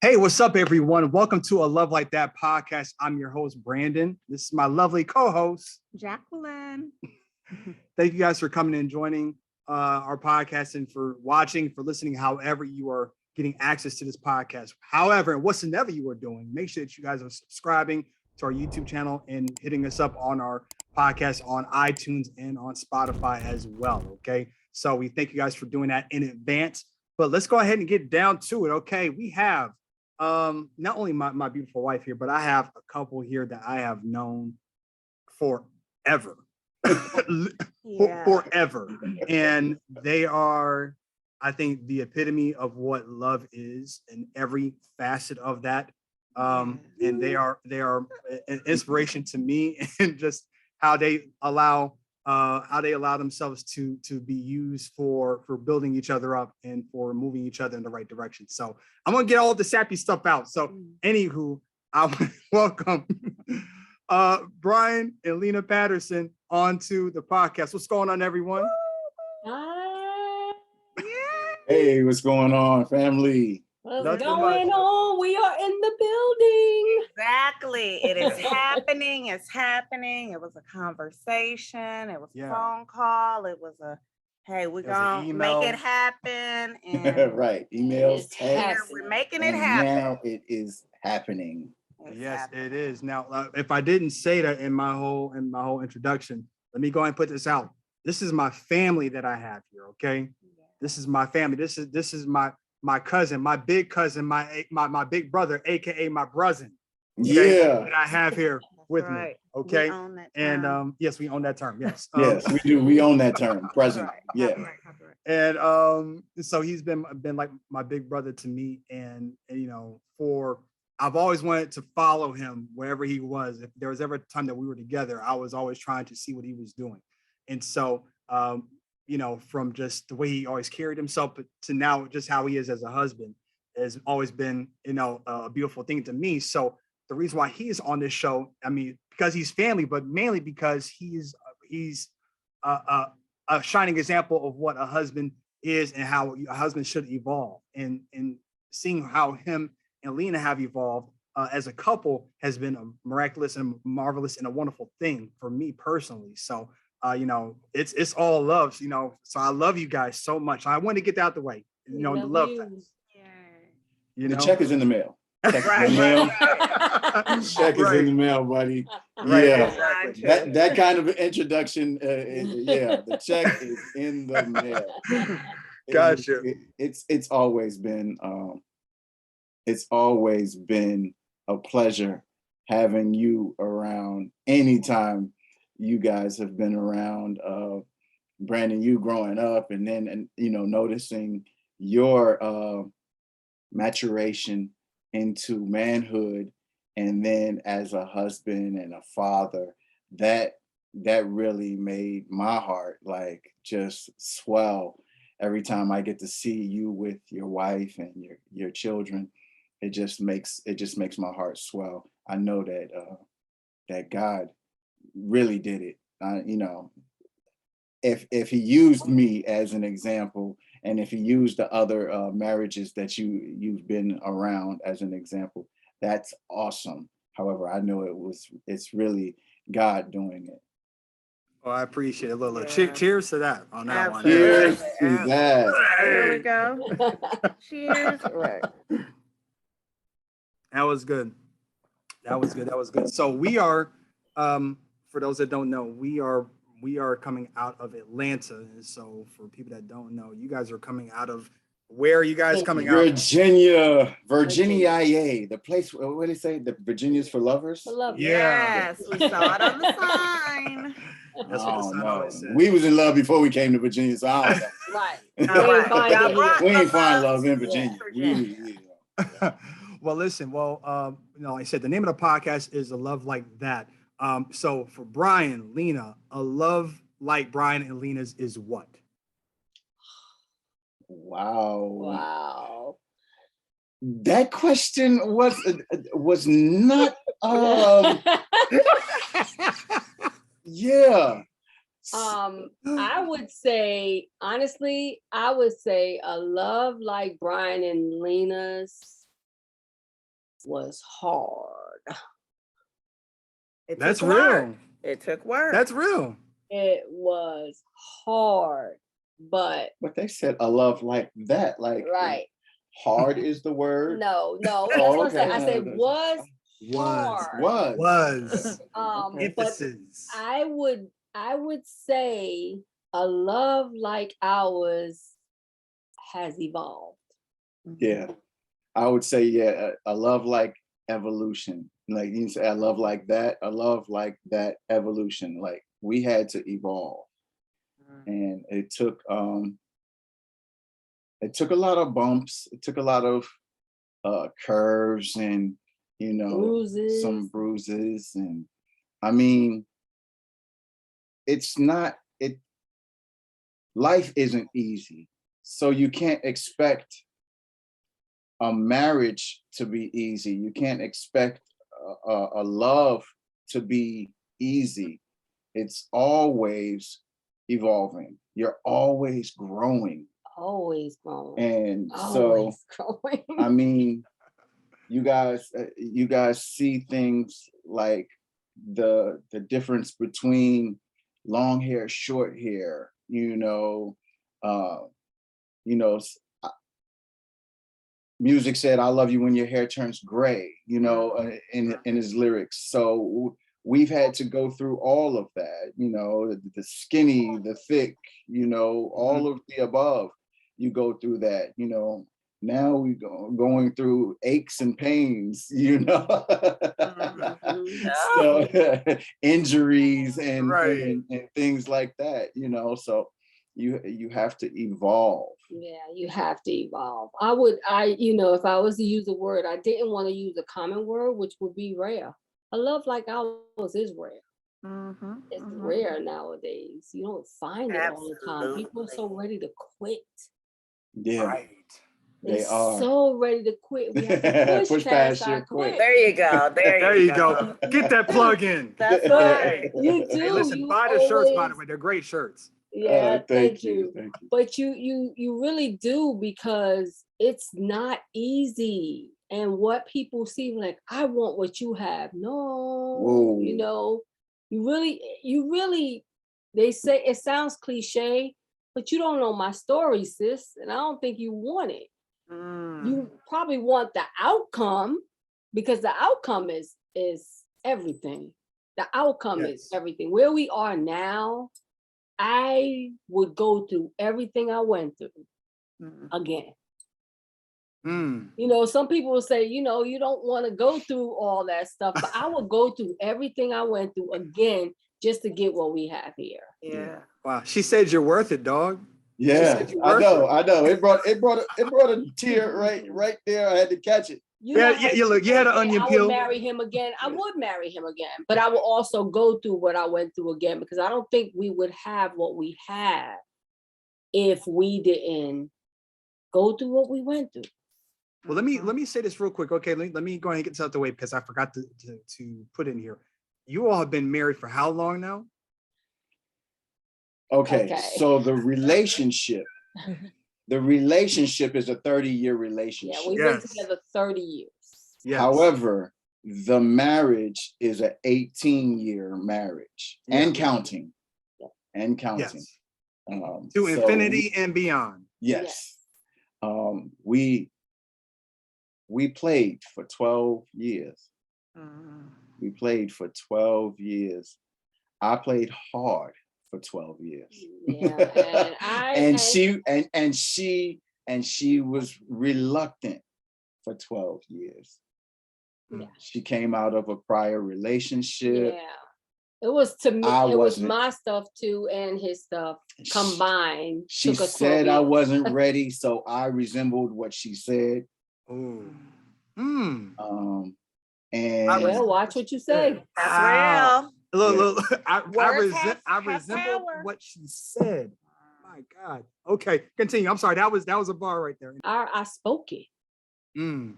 Hey, what's up, everyone? Welcome to A Love Like That podcast. I'm your host, Brandon. This is my lovely co-host, Jacqueline. Thank you guys for coming and joining our podcast and for watching, for listening, however you are getting access to this podcast. However, whatsoever you are doing, make sure that you guys are subscribing to our YouTube channel and hitting us up on our podcast on iTunes and on Spotify as well. Okay. So we thank you guys for doing that in advance. But let's go ahead and get down to it. Okay. We have not only my beautiful wife here, but I have a couple here that I have known forever. Forever. And they are, I think, the epitome of what love is in every facet of that. And they are an inspiration to me and just how they allow themselves to be used for building each other up and for moving each other in the right direction. So I'm gonna get all the sappy stuff out. So anywho, I want to welcome Brian and Lena Patterson onto the podcast. What's going on, everyone? Hi. Hey, what's going on, family? What's Nothing going much. on? We are in the building. Exactly. It is happening. It's happening. It was a conversation. It was a phone call. It was a, hey, we're going to make it happen. And Right. Emails, texts. we're making it And happen. now it is happening. Yes, it is. Now, if I didn't say that in my whole introduction, let me go ahead and put this out. This is my family that I have here. Okay, this is my family. This is my cousin, my big cousin, my big brother, aka my brother. Okay, Yeah. that I have here with Right. me. Okay, We own that and term. yes, we own that term. Yes, Yes, we do. We own that term, present. Right. Yeah. Copyright. and so he's been like my big brother to me, and for I've always wanted to follow him wherever he was. If there was ever a time that we were together, I was always trying to see what he was doing. And so from just the way he always carried himself, but to now just how he is as a husband has always been a beautiful thing to me. So the reason why he's on this show, I mean, because he's family, but mainly because he's a shining example of what a husband is and how a husband should evolve, and seeing how him and Lena have evolved as a couple has been a miraculous and marvelous and a wonderful thing for me personally. So it's all love, so I love you guys so much. I want to get that out the way, the love fest. Yeah. The check is in the mail. Check is in the mail. Check is in the mail, buddy. Right, Yeah. exactly. That kind of introduction. The check is in the mail. Gotcha. It's always been a pleasure having you around. Anytime you guys have been around, Brandon, you growing up, and then noticing your maturation into manhood, and then as a husband and a father, that really made my heart like just swell every time I get to see you with your wife and your children. It just makes my heart swell. I know that God really did it. If he used me as an example, and if he used the other marriages that you've been around as an example, that's awesome. However, I know it's really God doing it. Oh, I appreciate it. Look, cheers to that on that one. Cheers to that. There we go. Cheers. Right. That was good. So we are, for those that don't know, we are coming out of Atlanta. And so for people that don't know, you guys are coming out of, where are you guys coming out of? Virginia, the place, what do they say? The Virginia's for lovers? For love. Yeah. Yes, we saw it on the sign. That's what the sign always said. We was in love before we came to Virginia, so I don't know. Right. We ain't find love in Virginia. Yeah. Well, listen, like I said, the name of the podcast is A Love Like That. So for Brian, Lena, a love like Brian and Lena's is what? Wow. That question was not yeah. I would say, honestly, a love like Brian and Lena's was hard. It That's took work. real. It took work. That's real. It was hard, but They said a love like that, like right. hard is the word. No, that's Oh, what I said. okay. I said was Was. hard. Was. Okay. But Emphasis. I would say a love like ours has evolved. Yeah, I would say, yeah, a love like evolution. Like you say, a love like that, a love like that evolution. Like we had to evolve, and it took a lot of bumps. It took a lot of curves and Bruises. some bruises, and I mean, it's not it. Life isn't easy, so you can't expect a marriage to be easy. You can't expect a love to be easy. It's always evolving. You're always growing. Always growing. And Always so, growing. I mean, you guys see things like the difference between long hair, short hair, Music said, "I love you when your hair turns gray," in his lyrics. So we've had to go through all of that, the skinny, the thick, all of the above. You go through that, Now we going through aches and pains, So injuries and things like that, So you have to evolve. Yeah, you have to evolve. If I was to use a word, I didn't want to use a common word, which would be rare. A love like ours is rare. It's rare nowadays. You don't find it all the time. People are so ready to quit. Yeah. Right. They They're are so ready to quit. We have to push past our quit. There you go. There you go. Get that plug in. That's right. You do. Hey, listen, You buy the shirts, by always- the way. They're great shirts. Yeah, thank you. Thank you. But you really do, because it's not easy. And what people see, like, I want what you have. No, Whoa. you really, they say it sounds cliche, but you don't know my story, sis. And I don't think you want it. You probably want the outcome, because the outcome is everything. The outcome is everything. Where we are now, I would go through everything I went through again. Some people will say, you don't want to go through all that stuff, but I would go through everything I went through again just to get what we have here. Yeah. Wow. She said you're worth it, dog. Yeah, I know. It brought a tear right there. I had to catch it. You had an onion peel. I would marry him again. I would marry him again, but I will also go through what I went through again, because I don't think we would have what we have if we didn't go through what we went through. Well, let me say this real quick. Okay, let me go ahead and get this out the way, because I forgot to put in here. You all have been married for how long now? Okay. So the relationship is a 30-year relationship. Yeah, we've been together 30 years. Yes. However, the marriage is an 18-year marriage and counting. Yes. To So infinity and beyond. Yes. We played for 12 years. We played for 12 years. I played hard for 12 years. Yeah, and she was reluctant for 12 years. Yeah. She came out of a prior relationship. Yeah. It was, to me, it was wasn't. my stuff too and his stuff combined. She said I wasn't ready, so I resembled what she said. And well, watch what you say. That's real. Look, I have resembled power. what she said. My God. Okay, continue. I'm sorry. That was a bar right there. I spoke it. Mm.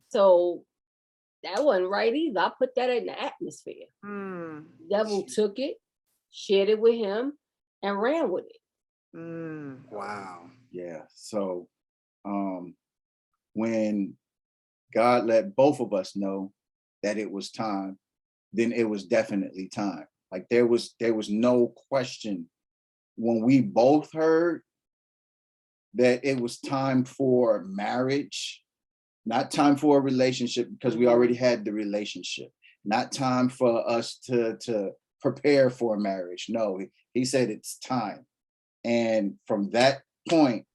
So that wasn't right either. I put that in the atmosphere. Devil took it, shared it with him, and ran with it. Wow. Yeah. So when God let both of us know that it was time, then it was definitely time. Like there was no question when we both heard that it was time for marriage, not time for a relationship because we already had the relationship, not time for us to prepare for marriage. No, he said it's time. And from that point,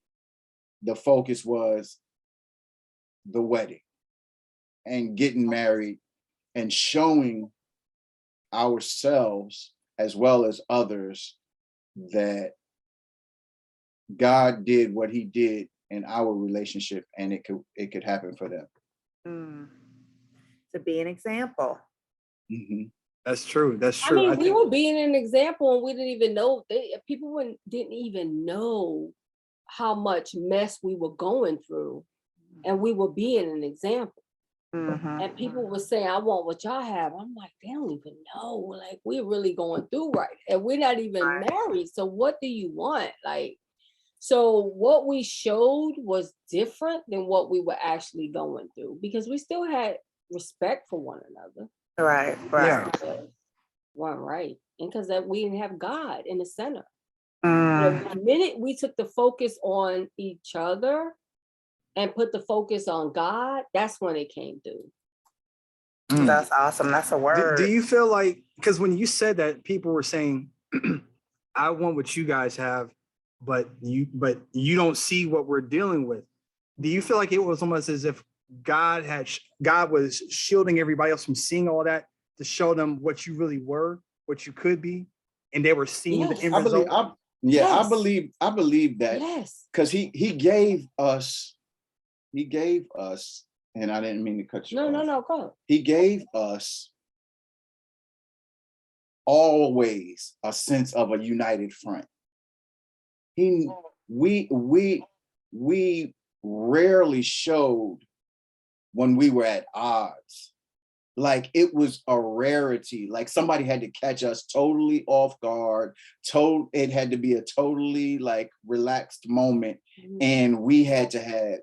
the focus was the wedding and getting married and showing ourselves as well as others that God did what he did in our relationship and it could happen for them. To be an example. Mm-hmm. That's true. That's true. I mean, we were being an example and we didn't even know, people didn't even know how much mess we were going through, and we were being an example. And people were saying, I want what y'all have. I'm like, they don't even know. Like, we're really going through right. And we're not even married. So what do you want? Like, so what we showed was different than what we were actually going through, because we still had respect for one another. Right. Yeah. Weren't right. And because that we didn't have God in the center. The minute we took the focus on each other and put the focus on God, that's when it came through. That's awesome. That's a word. Do you feel like, because when you said that, people were saying, I want what you guys have, but you don't see what we're dealing with. Do you feel like it was almost as if God was shielding everybody else from seeing all that to show them what you really were, what you could be, and they were seeing the end result? I believe that. Yes. Because he gave us, and I didn't mean to cut you off. No, go. He gave us always a sense of a united front. We rarely showed when we were at odds. Like it was a rarity. Like somebody had to catch us totally off guard. It had to be a totally like relaxed moment, and we had to have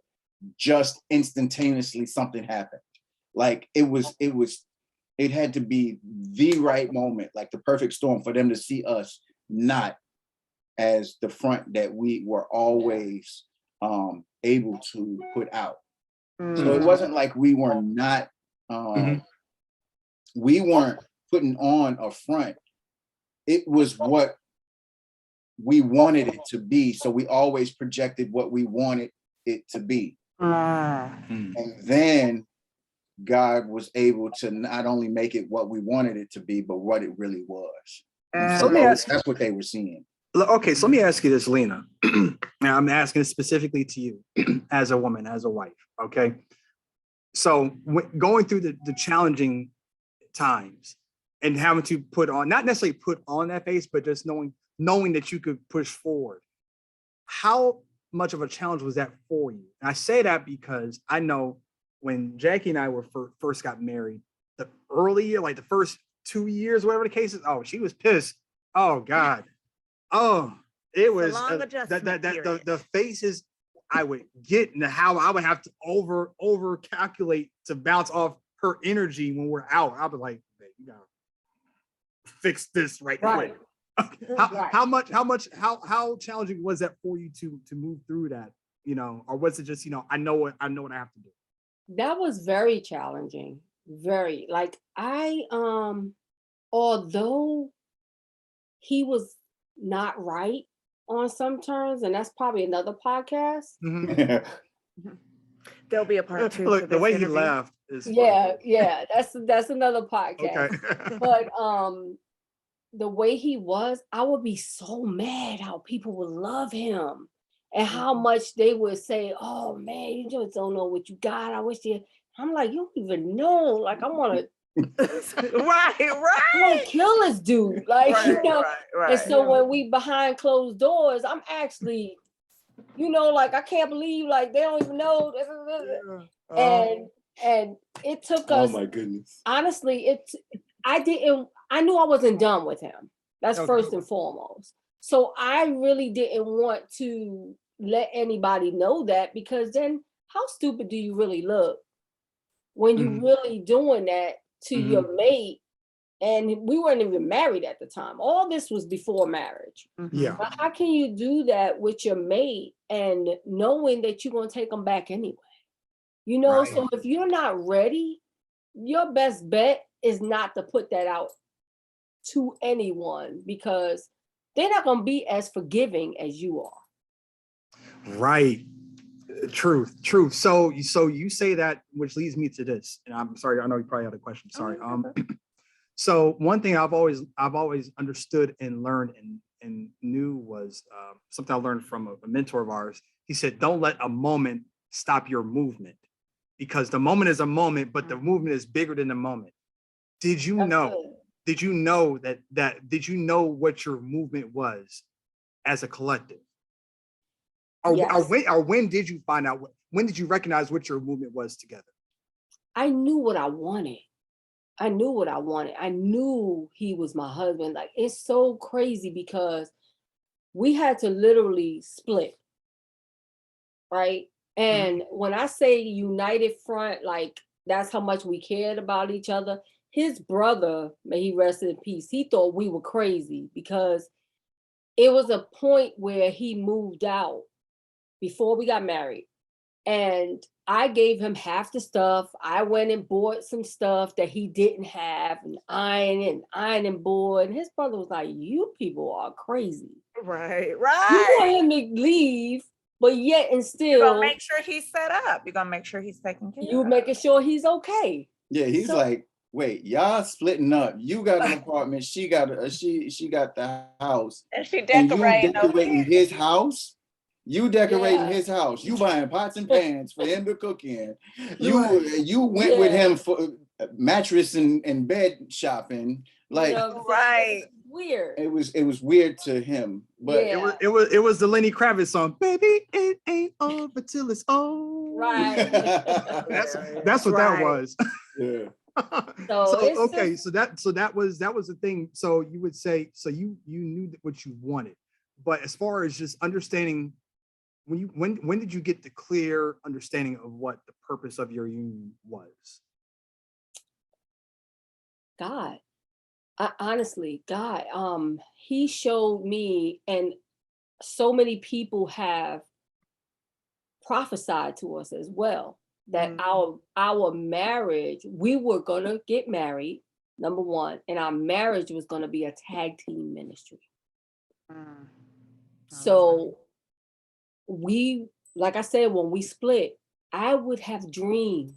just instantaneously something happened. Like it had to be the right moment, like the perfect storm for them to see us not as the front that we were always able to put out. So it wasn't like we were not, we weren't putting on a front. It was what we wanted it to be. So we always projected what we wanted it to be. And then God was able to not only make it what we wanted it to be, but what it really was. So that's what they were seeing. Okay, so let me ask you this, Lena. And I'm asking it specifically to you as a woman, as a wife, okay? So going through the challenging times and having to put on, not necessarily put on that face, but just knowing that you could push forward. How much of a challenge was that for you? And I say that because I know when Jackie and I were first got married, the early year, like the first 2 years, whatever the case is, oh, she was pissed. Oh God. Oh, it was the faces I would get and how I would have to over calculate to bounce off her energy when we're out. I'll be like, hey, you gotta fix this right quick. How challenging was that for you to move through that, or was it just, I know what I have to do? That was very challenging. Very, like although he was not right on some terms, and that's probably another podcast. There'll be a part 2. Look, the way he laughed is funny. Yeah, that's another podcast. Okay. But the way he was, I would be so mad how people would love him and how much they would say, oh man, you just don't know what you got. I wish you. I'm like, you don't even know. Like, I want to. Right. I want to kill this dude. Like, right. And so when we behind closed doors, I'm actually, like, I can't believe, like, they don't even know. And it took us. Oh my goodness. Honestly, I knew I wasn't done with him. That's first and foremost. So I really didn't want to let anybody know that, because then how stupid do you really look when you really doing that to your mate, and we weren't even married at the time. All this was before marriage. Yeah. But how can you do that with your mate and knowing that you're going to take them back anyway? You know, Right. so if you're not ready, your best bet is not to put that out to anyone, because they're not going to be as forgiving as you are. Right. Truth. So you say that, which leads me to this, and I'm sorry, I know you probably had a question. Sorry. So one thing I've always understood and learned and knew was something I learned from a mentor of ours. He said, don't let a moment stop your movement, because the moment is a moment, but the movement is bigger than the moment. Did you know did you know what your movement was as a collective? Or when did you find out, when did you recognize what your movement was together? I knew what I wanted. I knew he was my husband. Like, it's so crazy because we had to literally split, right? And when I say united front, like, that's how much we cared about each other. His brother, may he rest in peace, he thought we were crazy because it was a point where he moved out before we got married. And I gave him half the stuff. I went and bought some stuff that he didn't have, an ironing board. And his brother was like, you people are crazy. Right. You want him to leave, but yet and still. You're going to make sure he's set up. You're going to make sure he's taken care of. You making sure he's okay. Yeah, he's like, wait, y'all splitting up. You got an apartment. She got the house. And she decorating his house. You decorating his house. You buying pots and pans for him to cook in. You went with him for mattress and bed shopping. Like, right. Weird. It was weird to him, but it was the Lenny Kravitz song, "Baby, it ain't over till it's over." Right. that's what that was. Yeah. So that was the thing. So you would say, so you knew what you wanted, but as far as just understanding, when did you get the clear understanding of what the purpose of your union was? God. Honestly, God, he showed me, and so many people have prophesied to us as well, that our marriage, we were gonna get married, number one, and our marriage was gonna be a tag team ministry. So we, like I said, when we split, I would have dreams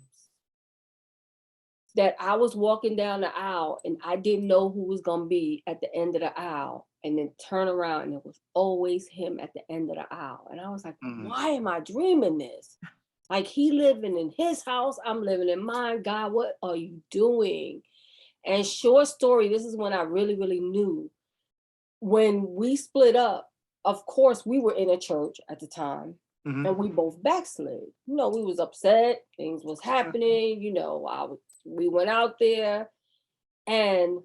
that I was walking down the aisle and I didn't know who was going to be at the end of the aisle, and then turn around and it was always him at the end of the aisle. And I was like, why am I dreaming this? Like, he living in his house, I'm living in mine. God, what are you doing? And short story, this is when I really, really knew. When we split up, of course, we were in a church at the time. And we both backslid. You know, we was upset, things was happening, you know, we went out there, and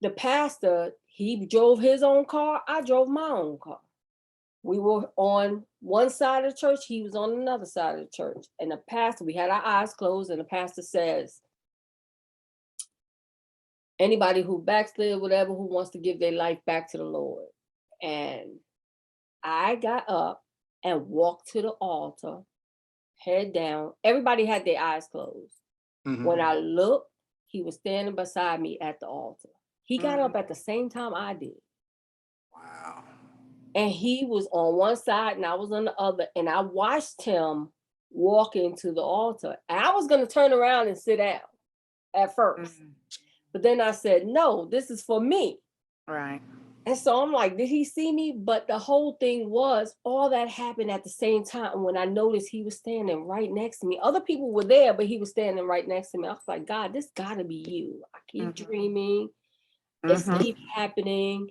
the pastor, he drove his own car, I drove my own car. We were on one side of the church, he was on another side of the church. And the pastor, we had our eyes closed, and the pastor says, anybody who backslid, whatever, who wants to give their life back to the Lord. And I got up and walked to the altar, head down. Everybody had their eyes closed. When I looked, he was standing beside me at the altar. He got up at the same time I did. Wow. And he was on one side and I was on the other. And I watched him walk into the altar. And I was going to turn around and sit down at first. But then I said, no, this is for me. Right. And so I'm like, did he see me? But the whole thing was, all that happened at the same time. When I noticed he was standing right next to me, other people were there, but he was standing right next to me. I was like, God, this gotta be you. I keep dreaming. It's keep happening.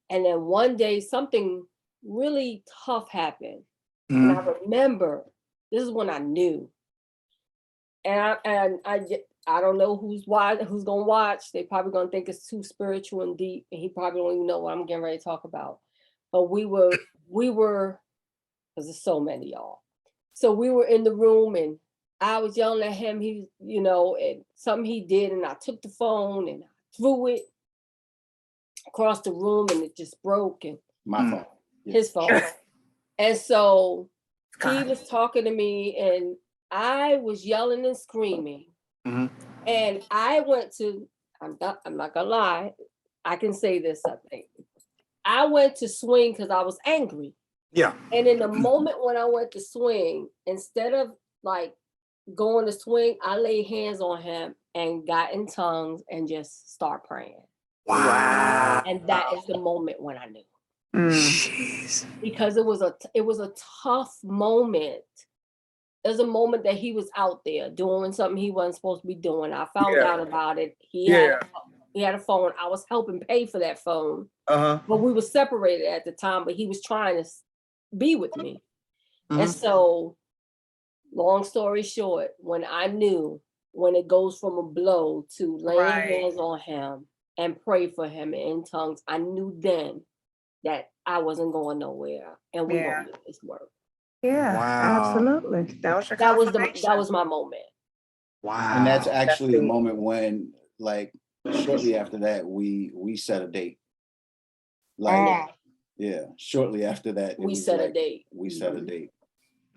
And then one day something really tough happened. And I remember, this is when I knew. And I don't know who's gonna watch. They probably gonna think it's too spiritual and deep, and he probably don't even know what I'm getting ready to talk about. But we were, because there's so many, y'all. So we were in the room, and I was yelling at him. He, you know, and something he did, and I took the phone and I threw it across the room, and it just broke. And My fault. his fault. And so he was talking to me, and I was yelling and screaming. And I went to, I'm not gonna lie, I can say this, I think. I went to swing because I was angry. Yeah. And in the moment when I went to swing, instead of like going to swing, I laid hands on him and got in tongues and just start praying. Wow. And that is the moment when I knew. Jeez. Because it was a tough moment. There's a moment that he was out there doing something he wasn't supposed to be doing. I found out about it. He had a phone. I was helping pay for that phone. But we were separated at the time, but he was trying to be with me. And so, long story short, when I knew, when it goes from a blow to laying hands on him and pray for him in tongues, I knew then that I wasn't going nowhere and we won't make this work. Yeah, absolutely. That was your that was my moment. Wow. And that's actually the moment when, like, shortly after that, we set a date. Like, shortly after that, we set a date. We set a date.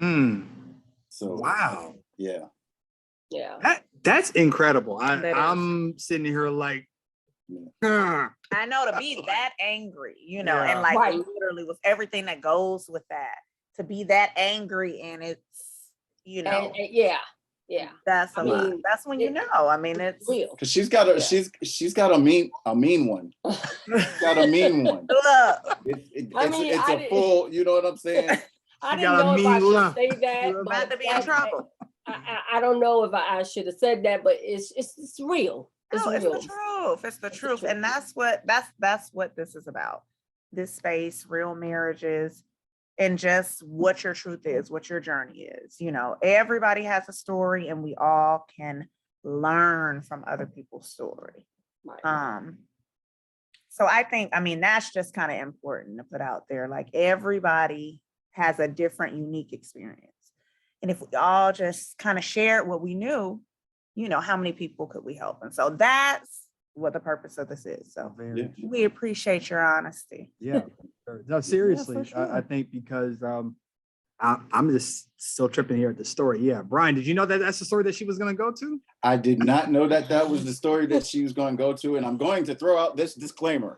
So wow. Yeah. That's incredible. I'm sitting here like, I know, to be that angry, you know, and like literally with everything that goes with that, to be that angry, and it's, you know, that's a lot. That's when you know. I mean, it's real. Because she's got a mean one. She's got a mean one. Look, it's a full. You know what I'm saying? I didn't know if I should say that. You're about to be in trouble. I don't know if I should have said that, but it's real. It's real. It's the truth. It's the truth. And that's what this is about. This space, real marriages, and just what your truth is, what your journey is. You know, everybody has a story, and we all can learn from other people's story. So I think, I mean, that's just kind of important to put out there. Like, everybody has a different, unique experience. And if we all just kind of shared what we knew, you know, how many people could we help? And so that's what the purpose of this is. So we appreciate your honesty. Yeah. No, seriously. I think because I'm just still tripping here at the story. Yeah. Brian, did you know that that's the story that she was going to go to? I did not know that was the story that she was going to go to. And I'm going to throw out this disclaimer.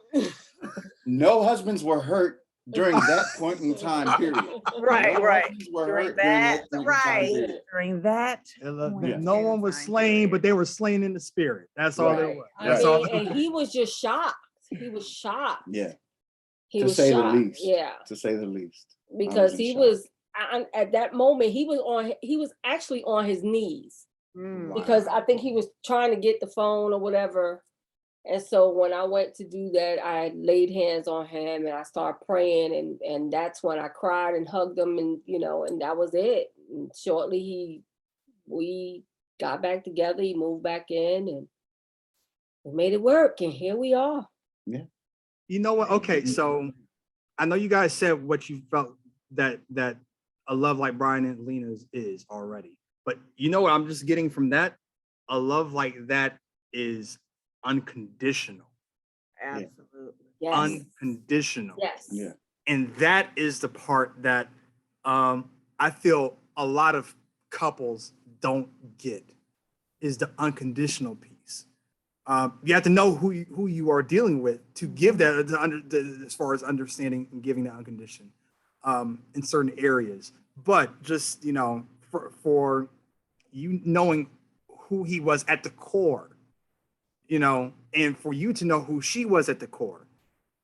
No husbands were hurt during that point in time, period. Right. During that, no one was slain, but they were slain in the spirit. That's all there was. That's all. And he was just shocked. He was shocked. Yeah. He was shocked. The least. Yeah. To say the least. Because he was at that moment, he was actually on his knees. Because I think he was trying to get the phone or whatever. And so when I went to do that, I laid hands on him and I started praying, and that's when I cried and hugged him, and you know, and that was it. And shortly we got back together, he moved back in, and we made it work, and here we are. Yeah. You know what? Okay, so I know you guys said what you felt that a love like Brian and Lena's is already, but you know what I'm just getting from that? A love like that is unconditional. Absolutely. Yes. Unconditional. Yes. Yeah. And that is the part that I feel a lot of couples don't get, is the unconditional piece. You have to know who you are dealing with to give that as far as understanding and giving that unconditional in certain areas. But just, you know, for you knowing who he was at the core, you know, and for you to know who she was at the core,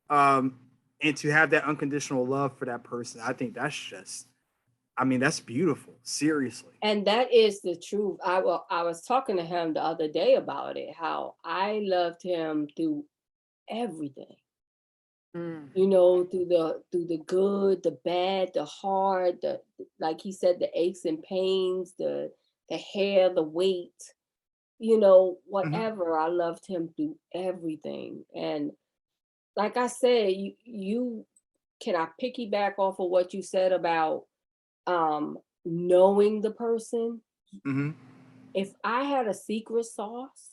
and to have that unconditional love for that person, I think that's just, I mean, that's beautiful, seriously. And that is the truth. I was talking to him the other day about it, how I loved him through everything. You know, through the good, the bad, the hard, like he said, the aches and pains, the hair, the weight, you know, whatever. I loved him through everything. And like I said, you can I piggyback off of what you said about knowing the person? Mhm. If I had a secret sauce,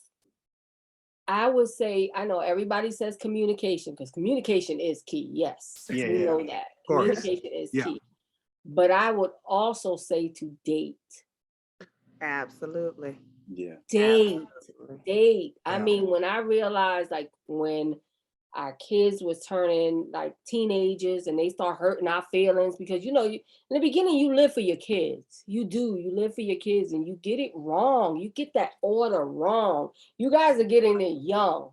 I would say, I know everybody says communication, because communication is key. Yes, Yeah, we yeah, know of that. course. Communication is Yeah. key. But I would also say to date. Absolutely. Yeah. Date. Absolutely. Date. I Yeah. mean, when I realized, like, when our kids was turning like teenagers and they start hurting our feelings, because in the beginning you live for your kids. You live for your kids, and you get it wrong. You get that order wrong. You guys are getting it young.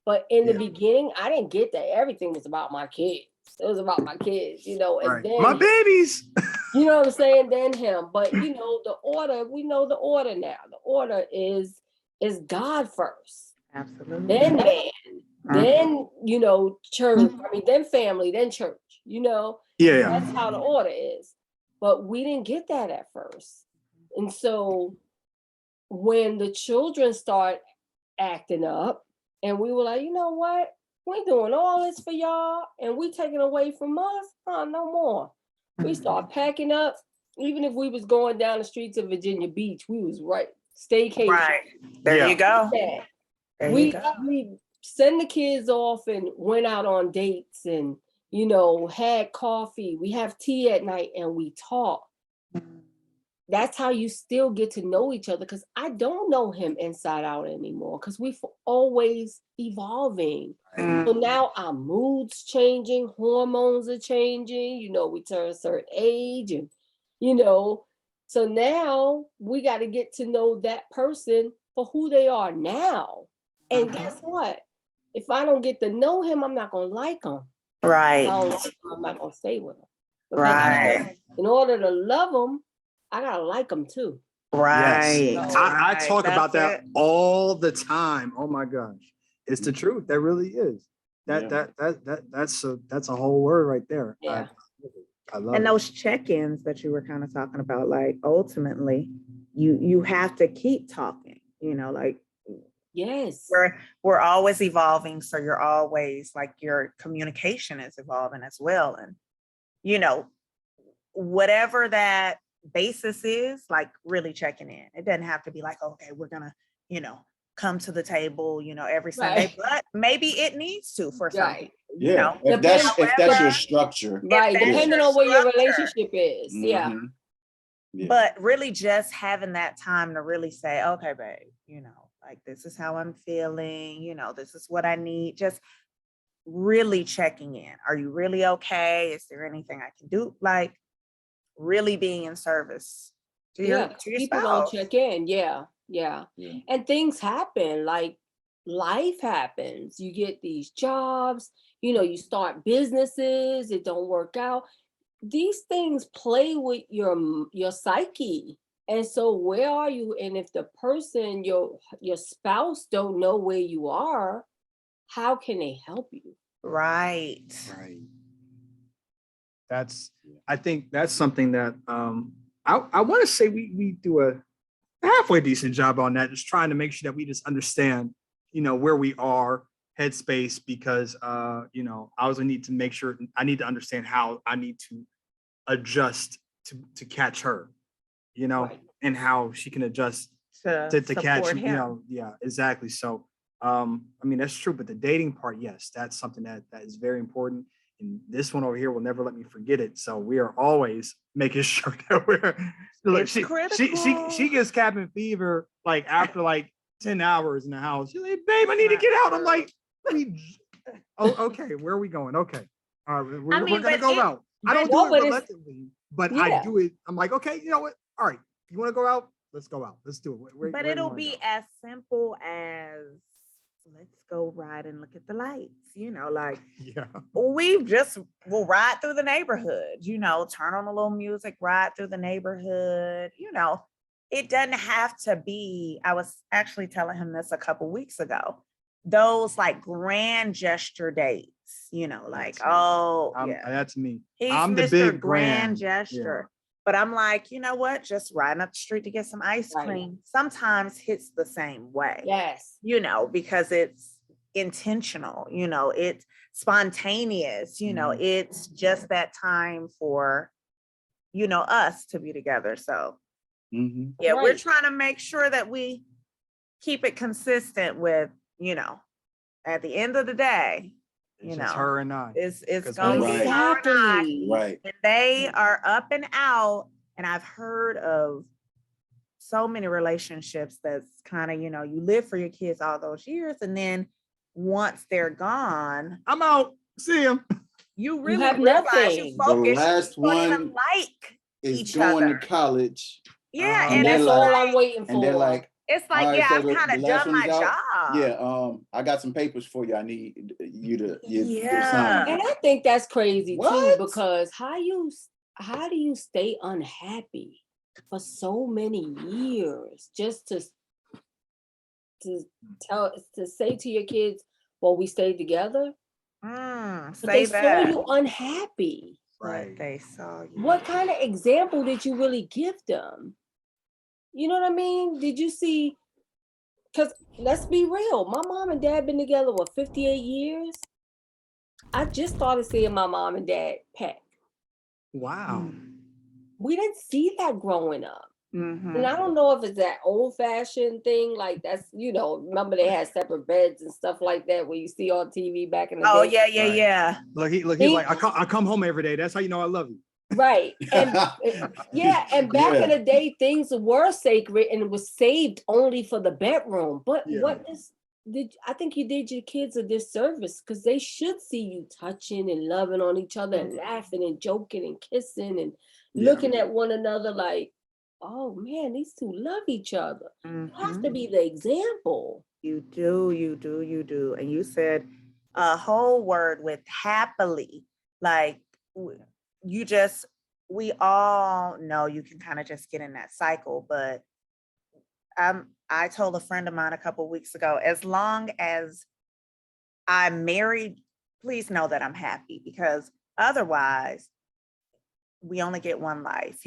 But in the Yeah. beginning, I didn't get that everything was about my kids. It was about my kids, and Right. then My babies. you know what I'm saying? Then him. But the order, we know the order now. The order is God first. Absolutely. Then man. Then, church. Mm-hmm. I mean, then family, then church. Yeah, yeah. That's how the order is. But we didn't get that at first. And so when the children start acting up, and we were like, you know what? We doing all this for y'all, and we taking away from us? No more. We start packing up. Even if we was going down the streets of Virginia Beach, we was right. Staycation. Right. There Yeah. you go. Yeah. There you We go. send the kids off and went out on dates, and had coffee. We have tea at night, and we talk. That's how you still get to know each other, because I don't know him inside out anymore, because we've always evolving. So now our moods changing, hormones are changing, we turn a certain age, and so now we got to get to know that person for who they are now. And guess what? If I don't get to know him, I'm not going to like him. Right. I'm not going to stay with him. Because Right. in order to love him, I got to like him too. Right. Yes. I talk about That's that all the time. Oh my gosh. It's the truth. That really is. That's a whole word right there. Yeah. I love And it. those check-ins that you were kind of talking about, like ultimately, you have to keep talking, like Yes. we're always evolving. So you're always like, your communication is evolving as well. And whatever that basis is, like really checking in. It doesn't have to be like, okay, we're gonna, come to the table, every Sunday, but maybe it needs to for some Right. people, Yeah. If that's your structure. Right. that's Depending your on where your structure. relationship is. Yeah. Mhm. Yeah. But really just having that time to really say, okay, babe, like this is how I'm feeling, this is what I need. Just really checking in. Are you really okay? Is there anything I can do? Like really being in service to your People don't spouse. check in. Yeah. And things happen, like life happens. You get these jobs, you start businesses, it don't work out. These things play with your psyche. And so where are you? And if the person, your spouse, don't know where you are, how can they help you? Right. Right. I think that's something that I want to say we do a halfway decent job on that, just trying to make sure that we just understand, where we are, headspace, because I also need to make sure I need to understand how I need to adjust to catch her, Right. and how she can adjust To to catch support me, him. yeah, exactly. So I mean, that's true, but the dating part, yes, that's something that is very important. And this one over here will never let me forget it. So we are always making sure that look, It's she critical. gets cabin fever like after like 10 hours in the house. She's like, babe, I need to get out. I'm like, okay, where are we going? Okay. All right, we're gonna but go out. I don't No, do but it it's- reluctantly, but I Yeah. do it. I'm like, okay, you know what? All right, you want to go out? Let's go out. Let's do it. But where you it'll wanna be go? as simple as let's go ride and look at the lights, like Yeah. we'll ride through the neighborhood, turn on a little music, ride through the neighborhood, it doesn't have to be. I was actually telling him this a couple weeks ago. Those like grand gesture dates, like, That's me. he's I'm the Mr. big Grand yeah. gesture. But I'm like, you know what? Just riding up the street to get some ice Right. cream sometimes hits the same way. Yes. Because it's intentional, it's spontaneous, it's just that time for, us to be together. So Mhm. Yeah, we're Right. trying to make sure that we keep it consistent with, at the end of the day, It's just her and I. it's 'Cause gonna we be love her it. and I. Exactly. Right. And they are up and out. And I've heard of so many relationships that's kind of, you live for your kids all those years. And then once they're gone, I'm out. See him. you really have realize you nothing. The focus. last You don't even one like is each going other. to college, Yeah. And And they're it's that's all like- I'm waiting and they're for. like, it's all like, right, yeah, so I've the kind of last done one my is out. job. Yeah, I got some papers for you. I need you to you Yeah. sign. And I think that's crazy too, What? because how do you stay unhappy for so many years just to say to your kids, well, we stayed together, but Say they saw that. you unhappy. But they saw you. What kind of example did you really give them? You know what I mean? Did you see? Because let's be real, my mom and dad been together, 58 years? I just started seeing my mom and dad pet. Wow. We didn't see that growing up. Mhm. And I don't know if it's that old fashioned thing, like that's, remember they had separate beds and stuff like that where you see on TV back in the Oh, day. yeah, Right. yeah. Look, he's like, I come home every day. That's how you know I love you. Right. And yeah, and back in Yeah. the day, things were sacred and it was saved only for the bedroom. But Yeah. I think you did your kids a disservice because they should see you touching and loving on each other and laughing and joking and kissing and Yeah. looking at one another like, oh man, these two love each other. You have to Mhm. be the example. You do. And you said a whole word with happily. Like we all know you can kind of just get in that cycle, but I told a friend of mine a couple weeks ago, as long as I'm married, please know that I'm happy because otherwise we only get one life,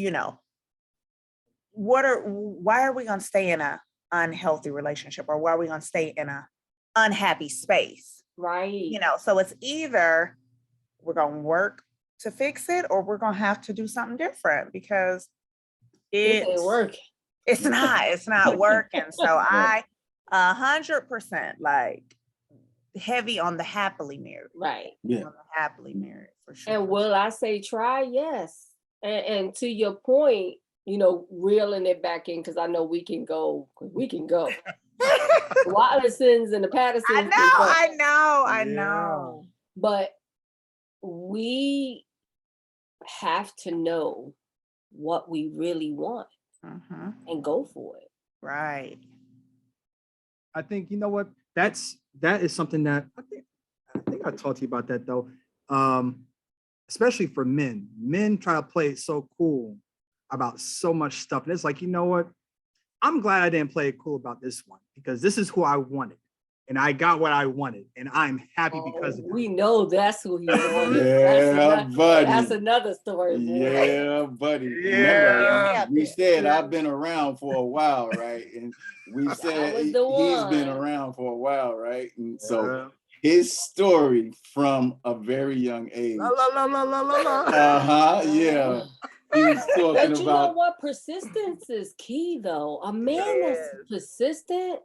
why are we going to stay in a unhealthy relationship or why are we going to stay in a unhappy space? Right. So it's either we're going to work to fix it or we're going to have to do something different because This ain't working. it's not working. So I 100% like heavy on the happily married. Right. Yeah. On the happily married for sure. And will I say try? Yes. And to your point, reeling it back in because I know we can go. The Wallace's and the Pattersons. I know. But we have to know what we really want and go for it. Right. I think you know what that is something that I think I talked to you about that though. Especially for men. Men try to play it so cool about so much stuff. And it's like, you know what? I'm glad I didn't play it cool about this one because this is who I wanted. And I got what I wanted. And I'm happy because of it. We know that's who he wanted. Yeah, buddy. That's another story. Boy. Yeah, buddy. Yeah. Remember, we said I've been around for a while, right? And we said was he's the been one. around for a while, right? And so his story from a very young age. La, la, la, la, la, la, la. Yeah. He was talking But you know about what? Persistence is key, though. A man that's persistent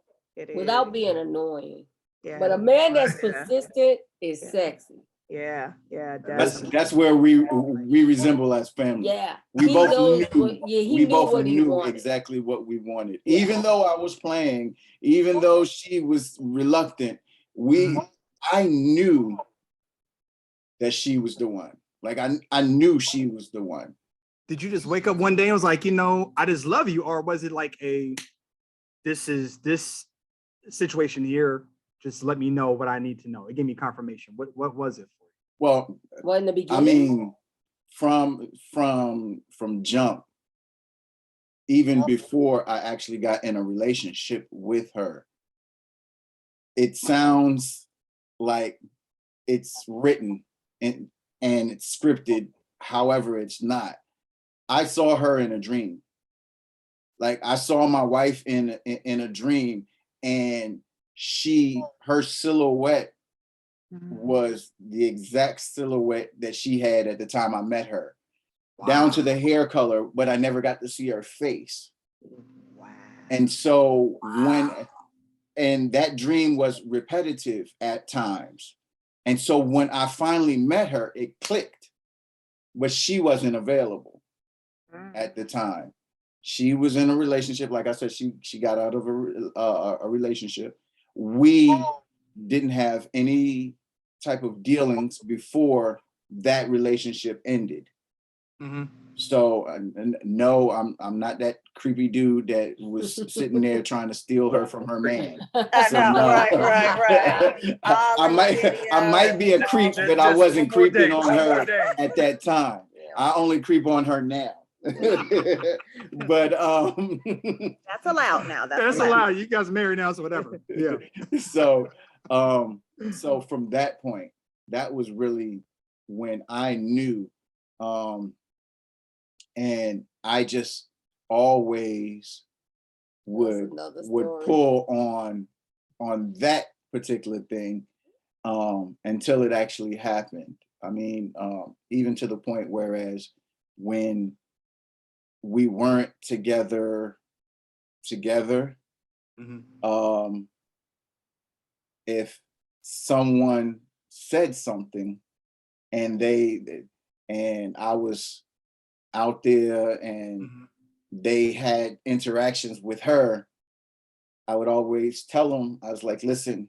without being annoying. Yeah. But a man that's Yeah. persistent is sexy. Yeah. Definitely. that's where we resemble as family. Yeah. We He both knows knew. he We knew both what he knew wanted. exactly what we wanted. Yeah. Even though I was playing, even though she was reluctant, I knew that she was the one. Like I knew she was the one. Did you just wake up one day and was like, I just love you? Or was it like this situation here, just let me know what I need to know? It gave me confirmation. What was it for you? Well, in the beginning. I mean, from jump, even before I actually got in a relationship with her, it sounds like it's written and it's scripted. However, it's not. I saw her in a dream. Like I saw my wife in a dream, and her silhouette was the exact silhouette that she had at the time I met her, down to the hair color, but I never got to see her face. Wow. And so and that dream was repetitive at times. And so when I finally met her, it clicked, but she wasn't available at the time. She was in a relationship. Like I said, she got out of a relationship. We didn't have any type of dealings before that relationship ended. Mm-hmm. So no, I'm not that creepy dude that was sitting there trying to steal her from her man. I So know, no. right. I might be a creep, but I wasn't creeping on her day. at that time. I only creep on her now. But That's allowed now. That's allowed. You guys married now, so whatever. Yeah. so from that point, that was really when I knew, and I just always would pull on that particular thing until it actually happened. I mean, even to the point whereas when we weren't together, Mm-hmm. if someone said something and I was out there and Mm-hmm. they had interactions with her, I would always tell them, I was like, listen,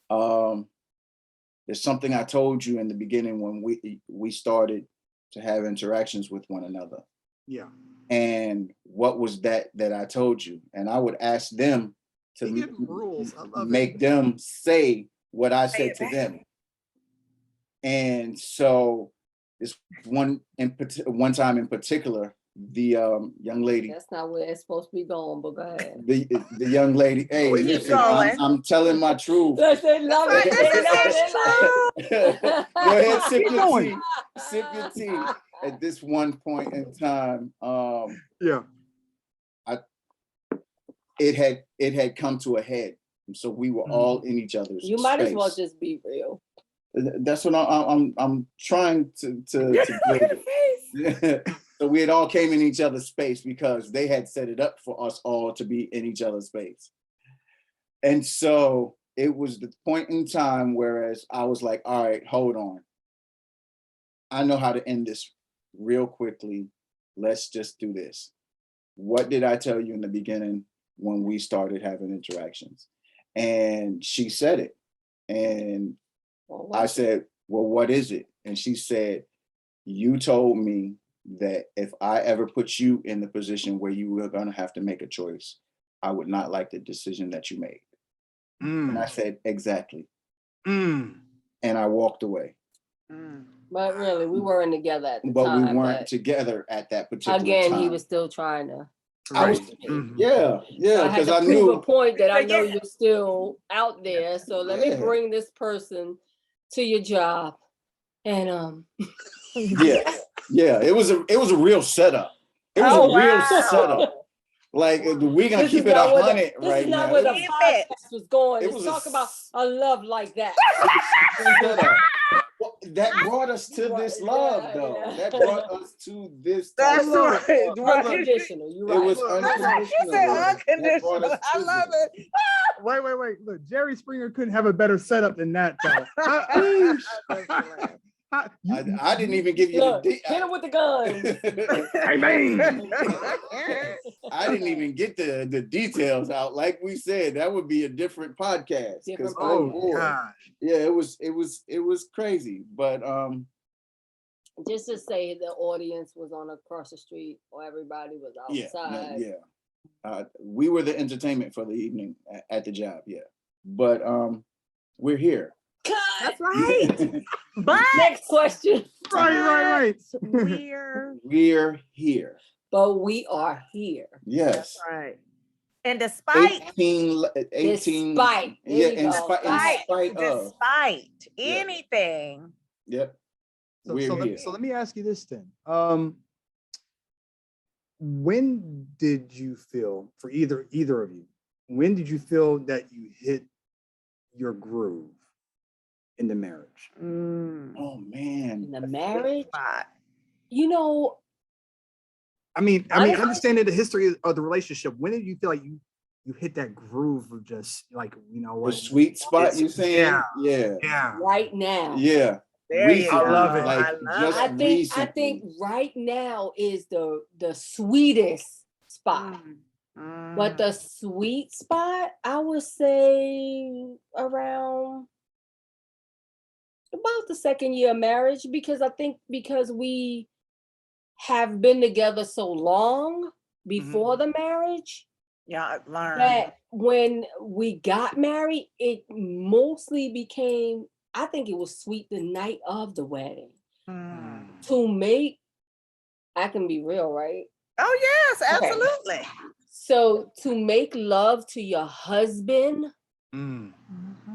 there's something I told you in the beginning when we started to have interactions with one another. Yeah. And what was that I told you? And I would ask them to rules. I love make them say what I said to them. And so this one time in particular, the young lady. That's not where it's supposed to be going, but go ahead. The young lady. Hey, listen, I'm telling my truth. They love it. Go ahead, sip your tea. Sip your tea. At this one point in time, it had come to a head, so we were all in each other's. You might as well just be real. That's what I'm trying to build it. So we had all came in each other's space because they had set it up for us all to be in each other's space. And so it was the point in time whereas I was like, all right, hold on. I know how to end this real quickly. Let's just do this. What did I tell you in the beginning when we started having interactions? And she said it. And I said, well, what is it? And she said, you told me that if I ever put you in the position where you were going to have to make a choice, I would not like the decision that you made. And I said, exactly. And I walked away. But really, we weren't together at the time. But we weren't together at that particular time. He was still trying to. Yeah, because I knew a point that I know you're still out there. So let me bring this person to your job, and it was a real setup. It was a real setup. Like we're gonna keep it 100 right now. This is not where the podcast was going. Let's talk about a love like that. Well, that brought us to this love, though. That brought us to this. That's right. Unconditional. You're right. It was unconditional. Unconditional. I love it. Wait. Look, Jerry Springer couldn't have a better setup than that, though. I didn't even give you hit him with the gun. I didn't even get the details out. Like we said, that would be a different podcast. Gosh. Yeah, it was crazy. But just to say the audience was on across the street or everybody was outside. We were the entertainment for the evening at the job, But we're here. That's right. But next question. Right. We're here. But we are here. Yes. That's right. And despite 18 despite anything. Yep. So let me ask you this then. When did you feel, for either of you, when did you feel that you hit your groove in the marriage? Oh man. In the marriage? You know, I mean, Honestly- understanding the history of the relationship, when did you feel like you hit that groove of just like, you know The what? sweet spot It's- you saying? yeah. Yeah. Yeah. Right now. Yeah. There you Recently, go. love it. Like I love just it. I think recently. right now is the sweetest spot. But Mm. the sweet spot, I would say around about the second year of marriage, because I think because we have been together so long before the marriage, Yeah, I learned. that when we got married, it mostly became, I think it was sweet the night of the wedding. Mm. To make, I can be real, right? Oh yes, Okay. absolutely. So to make love to your husband Mm.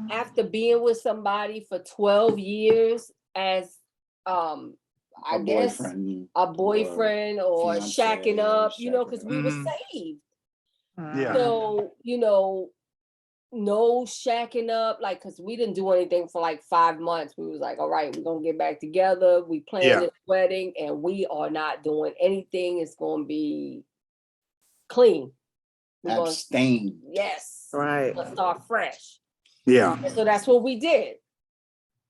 after being with somebody for 12 years as I A guess boyfriend. a boyfriend or fiance shacking or up, you know, because shacking we up. were Mhm. saved. Yeah. So, you know, no shacking up, like, because we didn't do anything for like 5 months. We was like, all right, we're gonna get back together. We planned Yeah. this wedding and we are not doing anything. It's gonna be clean. We're gonna, Abstain. yes, Right. let's start fresh. Yeah. And so that's what we did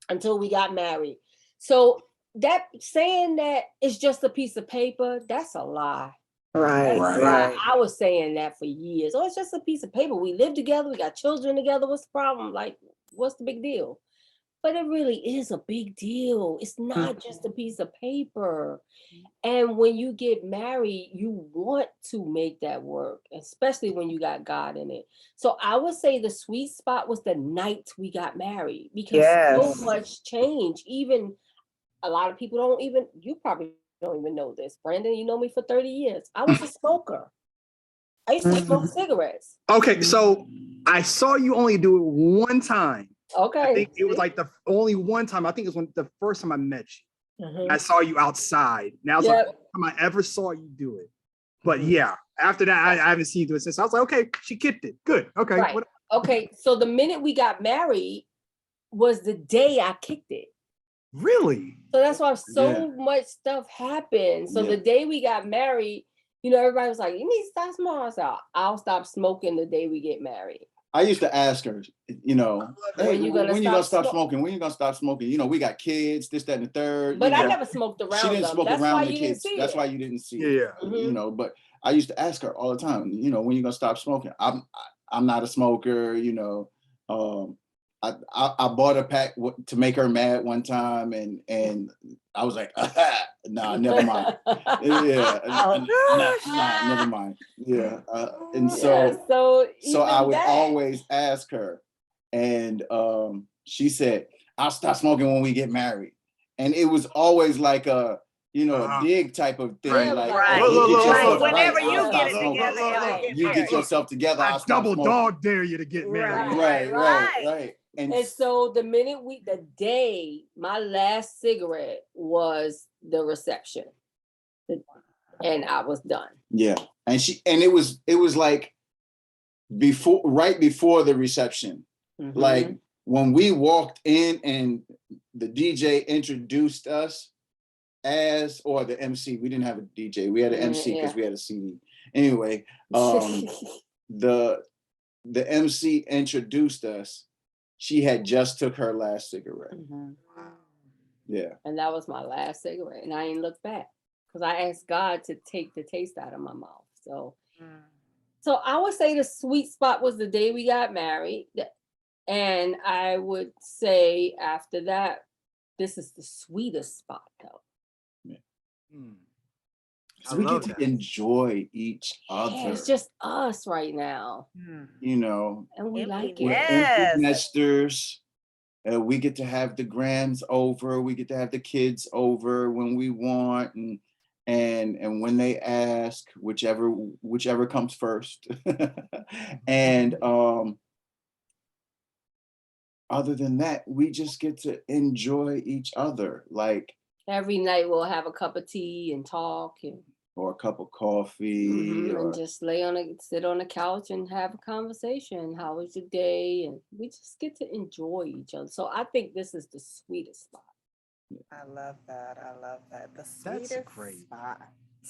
until we got married. So that saying that it's just a piece of paper, that's a lie. Right. That's a Right. lie. Right. I was saying that for years. Oh, it's just a piece of paper. We live together. We got children together. What's the problem? Like, what's the big deal? But it really is a big deal. It's not just a piece of paper. And when you get married, you want to make that work, especially when you got God in it. So I would say the sweet spot was the night we got married, because Yes. so much change. Even a lot of people don't even, you probably don't even know this. Brandon, you know me for 30 years. I was a smoker. I used to smoke cigarettes. Okay, so I saw you only do it one time. Okay. I think it was like the only one time. I think it was when the first time I met you. Mhm. I saw you outside. Now it's Yep. the first time I ever saw you do it. But yeah, after that, I haven't seen you do it since. I was like, okay, she kicked it. Good. Okay. Right. Okay. So the minute we got married was the day I kicked it. Really? So that's why so Yeah. much stuff happened. So the Yeah. day we got married, you know, everybody was like, you need to stop smoking. I said, I'll stop smoking the day we get married. I used to ask her, you know, hey, When you gonna when you gonna stop stop smoking? When you gonna stop smoking? You know, we got kids, this, that, and the third. But you I know. never smoked around She didn't them. smoke That's around why the you didn't kids. see That's it. why you didn't see Yeah. it. Mhm. You know, but I used to ask her all the time, you know, when you gonna stop smoking? I'm not a smoker, you know. I bought a pack to make her mad one time, and I was like, nah, never mind. Yeah, nah, never mind. Yeah, and Yeah, so so I even would that. always ask her, and she said, "I'll stop smoking when we get married," and it was always like a, you know, a dig type of thing, Right. like, Right. oh, you get Look, yourself look, Whenever right, you I'll get stop it smoking. together, Right. you'll You get married. yourself together, I I'll stop double smoking. dog dare you to get married. Right. And And so the day my last cigarette was the reception, and I was done. yeah, and it was like right before the reception, Mhm. like when we walked in and the DJ introduced us or the MC. We didn't have a DJ, we had an MC because we had a CD. Anyway, the MC introduced us. She had just took her last cigarette. Mhm. Yeah. And that was my last cigarette, and I ain't looked back because I asked God to take the taste out of my mouth. So I would say the sweet spot was the day we got married, and I would say after that, this is the sweetest spot though. So we get to enjoy each other. Yeah, it's just us right now, you know, and we like we're it. empty nesters. We get to have the grands over. We get to have the kids over when we want, and when they ask, whichever comes first. And other than that, we just get to enjoy each other, like Every night we'll have a cup of tea and talk, or a cup of coffee, or and just sit on the couch and have a conversation. How was your day? And we just get to enjoy each other. So I think this is the sweetest spot. I love that. I love that. The That's sweetest great. spot.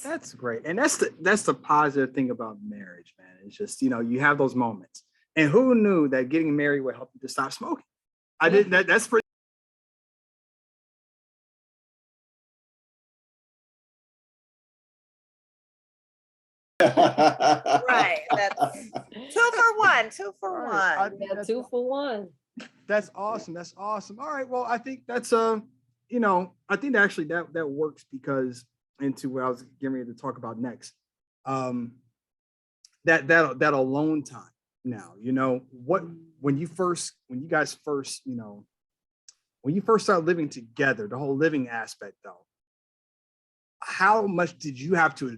That's great. And that's the positive thing about marriage, man. It's just, you have those moments. And who knew that getting married would help you to stop smoking? I didn't that's pretty Right. That's 2 for 1. 2 for I 1. think Yeah, that's 2 for 1. That's awesome. That's awesome. All right. Well, I think that's I think actually that works because into what I was getting ready to talk about next. That alone time now, when you guys first, when you first start living together, the whole living aspect though, how much did you have to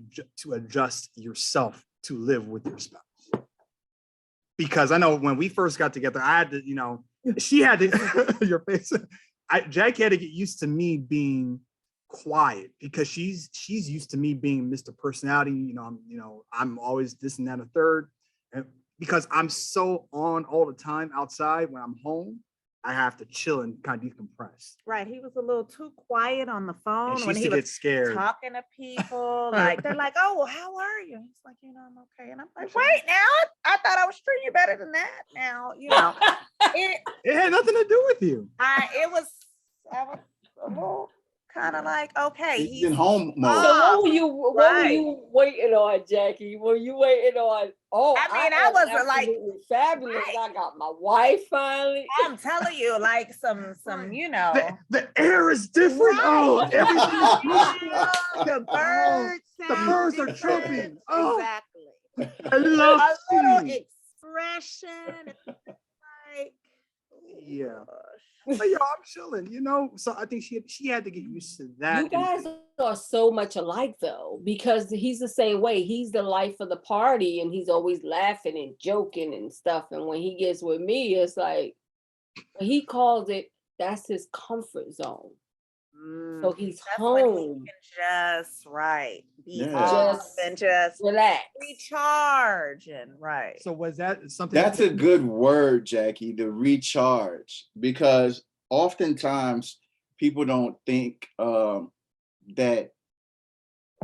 adjust yourself to live with your spouse? Because I know when we first got together, I had to, she had to, your face, Jackie had to get used to me being quiet because she's used to me being Mr. Personality. I'm always this and that and a third. And because I'm so on all the time outside, when I'm home, I have to chill and kind of decompress. Right. He was a little too quiet on the phone And she when used he to was get scared. talking to people. Like they're like, "Oh, well, how are you?" He's like, "I'm okay." And I'm like, "Wait, now I thought I was treating you better than that." Now, It had nothing to do with you. I was a little kind of like, okay, He's in home So mode. what were right. you waiting on, Jackie? Were you waiting on? Oh, I mean, I was like, absolutely fabulous. right. I got my wife finally. I'm telling you, like some, The air is different. Oh, Right. everything. the birds. The birds are different. chirping. Oh. Exactly. I love A little seeing. expression. Like, Yeah. gosh. But yo, I'm chilling, So I think she had to get used to that. You guys are so much alike though, because he's the same way. He's the life of the party and he's always laughing and joking and stuff. And when he gets with me, it's like, he calls it, that's his comfort zone. So he's That's when he home. can just be Yeah. off and just Relax. recharge and right. So was that something? That's a good word, Jackie, the recharge, because oftentimes people don't think that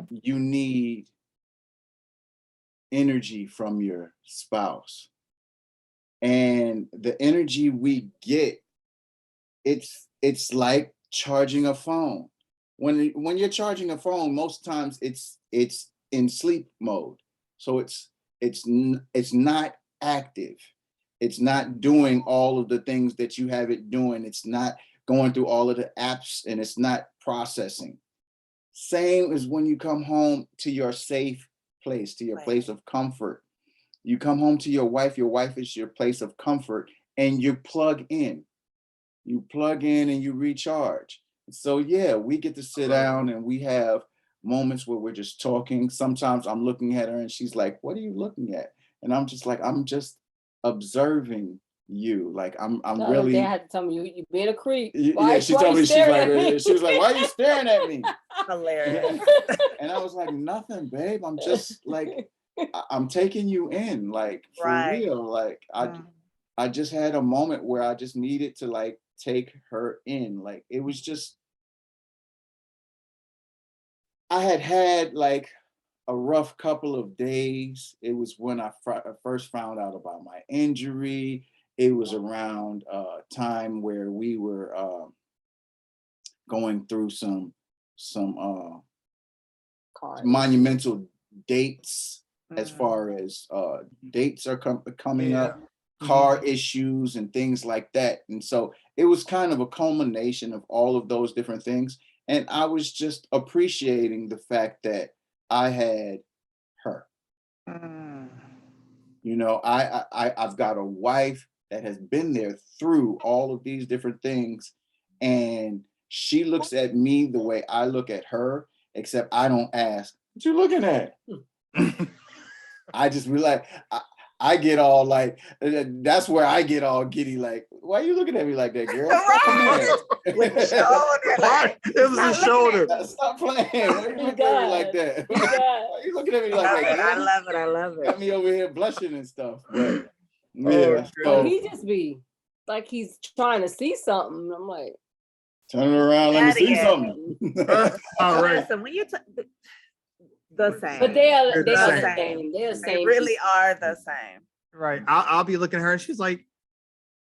you need energy from your spouse. And the energy we get, it's like charging a phone. When you're charging a phone, most times it's in sleep mode. So it's not active. It's not doing all of the things that you have it doing. It's not going through all of the apps and it's not processing. Same as when you come home to your safe place, to your place of comfort. You come home to your wife is your place of comfort, and you plug in. You plug in and you recharge. So yeah, we get to sit down and we have moments where we're just talking. Sometimes I'm looking at her and she's like, "What are you looking at?" And I'm just like, "I'm just observing you." Like I'm really. They had to tell me you being a creep. Yeah, she told me, she was like, "Why are you staring at me?" Hilarious. And I was like, "Nothing, babe. I'm just like, I'm taking you in, like for real. Like I just had a moment where I just needed to like take her in. Like it was just, I had like a rough couple of days. It was when I first found out about my injury. It was around a time where we were going through some monumental dates, as far as dates are coming up, car issues and things like that. And so it was kind of a culmination of all of those different things. And I was just appreciating the fact that I had her. I've got a wife that has been there through all of these different things. And she looks at me the way I look at her, except I don't ask, "What you looking at?" I just realize I get all like, that's where I get all giddy. Like, "Why are you looking at me like that, girl? With the shoulder, like, it was the shoulder. Stop playing. Why are you looking at me like that? Why are you looking at me like that, girl? I love it. Got me over here blushing and stuff. But, yeah. Well, he just be like he's trying to see something. I'm like, turn around, let me see something. All right. Listen, when you The same. But they are They're they the are the same. same. They're the They same. really are the same. Right. I'll be looking at her and she's like,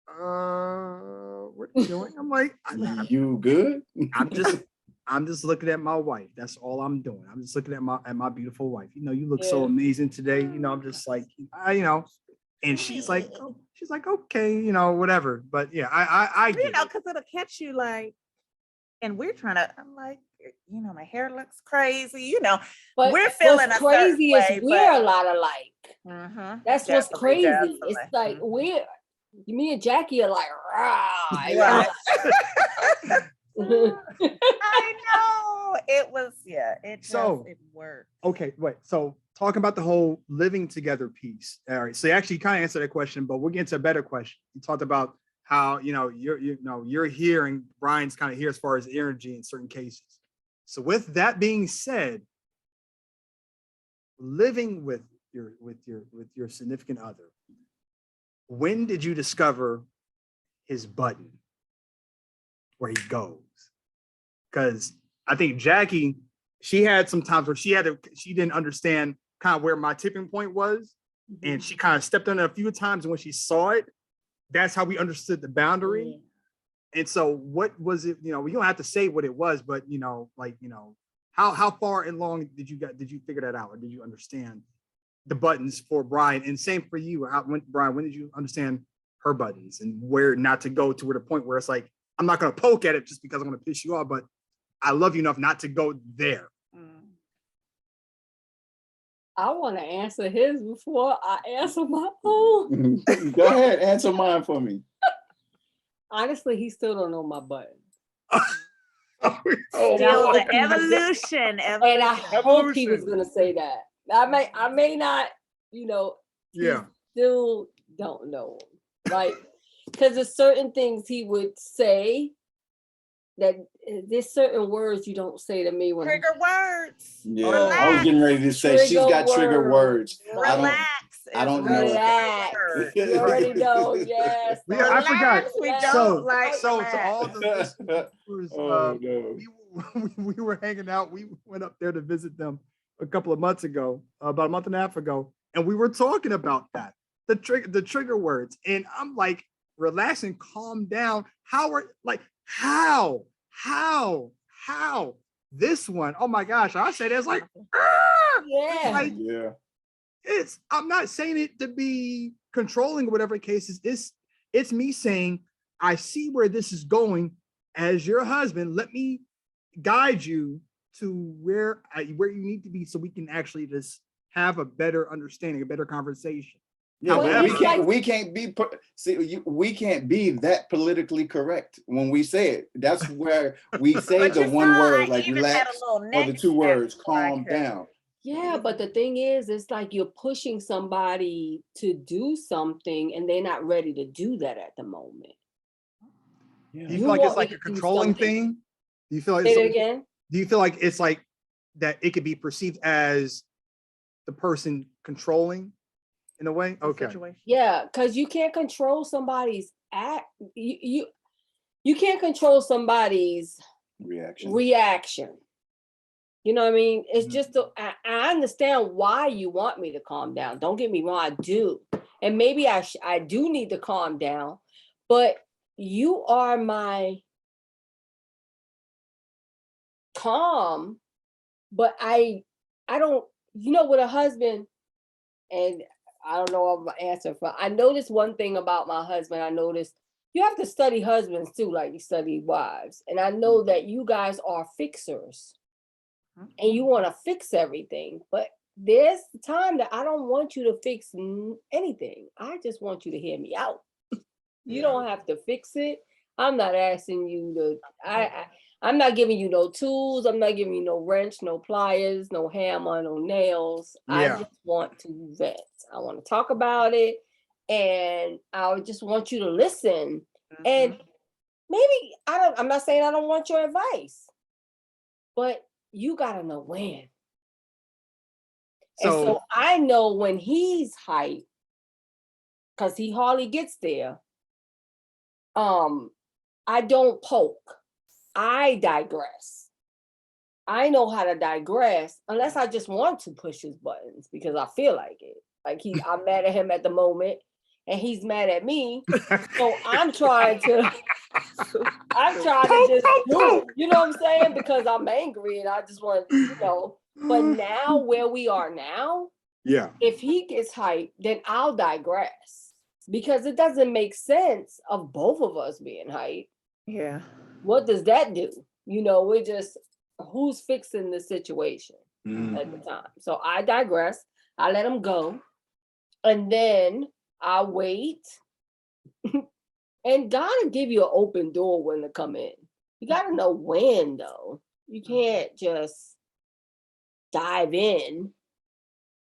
what are you doing? I'm like, You good? I'm just looking at my wife. That's all I'm doing. I'm just looking at my beautiful wife. You know, you look so Yeah. amazing today. You know, I'm just like, and she's like, okay, whatever. But yeah, I You get know, it. because it'll catch you like, and we're trying to, I'm like, my hair looks crazy, But we're feeling what's a certain crazy is way, we're a but- lot alike. Mhm, That's what's definitely, crazy. definitely. It's like Mhm. me and Jackie are like, rah. Right. Yeah. I know. It was, So- it worked. Okay, wait. So talking about the whole living together piece. All right. So you actually kind of answered that question, but we'll get into a better question. You talked about how you're here and Brian's kind of here as far as energy in certain cases. So with that being said, living with your significant other, when did you discover his button where he goes? Because I think Jackie, she had some times where she didn't understand kind of where my tipping point was, and she kind of stepped on it a few times, and when she saw it, that's how we understood the boundary. And so what was it, we don't have to say what it was, but how far and long did you figure that out, or did you understand the buttons for Brian? And same for you. Brian, when did you understand her buttons and where not to go to where the point where it's like, I'm not going to poke at it just because I'm going to piss you off, but I love you enough not to go there. I want to answer his before I answer my own. Go ahead, answer mine for me. Honestly, he still don't know my button. Oh, Still boy. the evolution. And I hope he was Evolution. gonna say that. I may not, he Yeah. still don't know him, right? Because there's certain things he would say that there's certain words you don't say to me when Trigger words. Yeah, Relax. I was getting ready to say she's Trigger got trigger words. Relax. I don't is know. the Relax. word. You already know, yes. Yeah, I forgot. Relax, we Relax. don't like So to relax. all the listeners, Oh no. we were hanging out. We went up there to visit them a couple of months ago, about a month and a half ago, and we were talking about that, the trigger words, and I'm like, relax and calm down. How this one? Oh my gosh! I said it's like, Yeah. like Yeah. I'm not saying it to be controlling or whatever the case is. It's me saying, I see where this is going. As your husband, let me guide you to where you need to be so we can actually just have a better understanding, a better conversation. Yeah, Well, but it's like- we can't be we can't be that politically correct when we say it. That's where we say But the you one saw word I like even had a relax little or the next two step words before I calm could. down. Yeah, but the thing is, it's like you're pushing somebody to do something and they're not ready to do that at the moment. Do you You feel like want it's me like to a do controlling something. thing? Do you feel like Say it again. do you feel like it's like that it could be perceived as the person controlling in a way? Okay. Situation. Yeah, because you can't control somebody's act. You can't control somebody's reaction. You know what I mean? It's just I understand why you want me to calm down. Don't get me wrong, I do. And maybe I do need to calm down, but you are my calm, but I don't, with a husband, and I don't know what my answer for. I noticed one thing about my husband. I noticed you have to study husbands too, like you study wives. And I know that you guys are fixers and you want to fix everything, but there's time that I don't want you to fix anything. I just want you to hear me out. You don't have to fix it. I'm not asking you to, I'm not giving you no tools. I'm not giving you no wrench, no pliers, no hammer, no nails. I Yeah. just want to vent. I want to talk about it. And I just want you to listen. And maybe I'm not saying I don't want your advice, but you gotta know when. And so I know when he's hyped, because he hardly gets there. I don't poke. I digress. I know how to digress unless I just want to push his buttons because I feel like it. Like I'm mad at him at the moment and he's mad at me. So I'm trying to just do it. You know what I'm saying? Because I'm angry and I just want, but now where we are now, Yeah. if he gets hyped, then I'll digress because it doesn't make sense of both of us being hyped. Yeah. What does that do? We're just, who's fixing the situation at the time? So I digress. I let him go. And then I wait. And God will give you an open door when to come in. You got to know when, though. You can't just dive in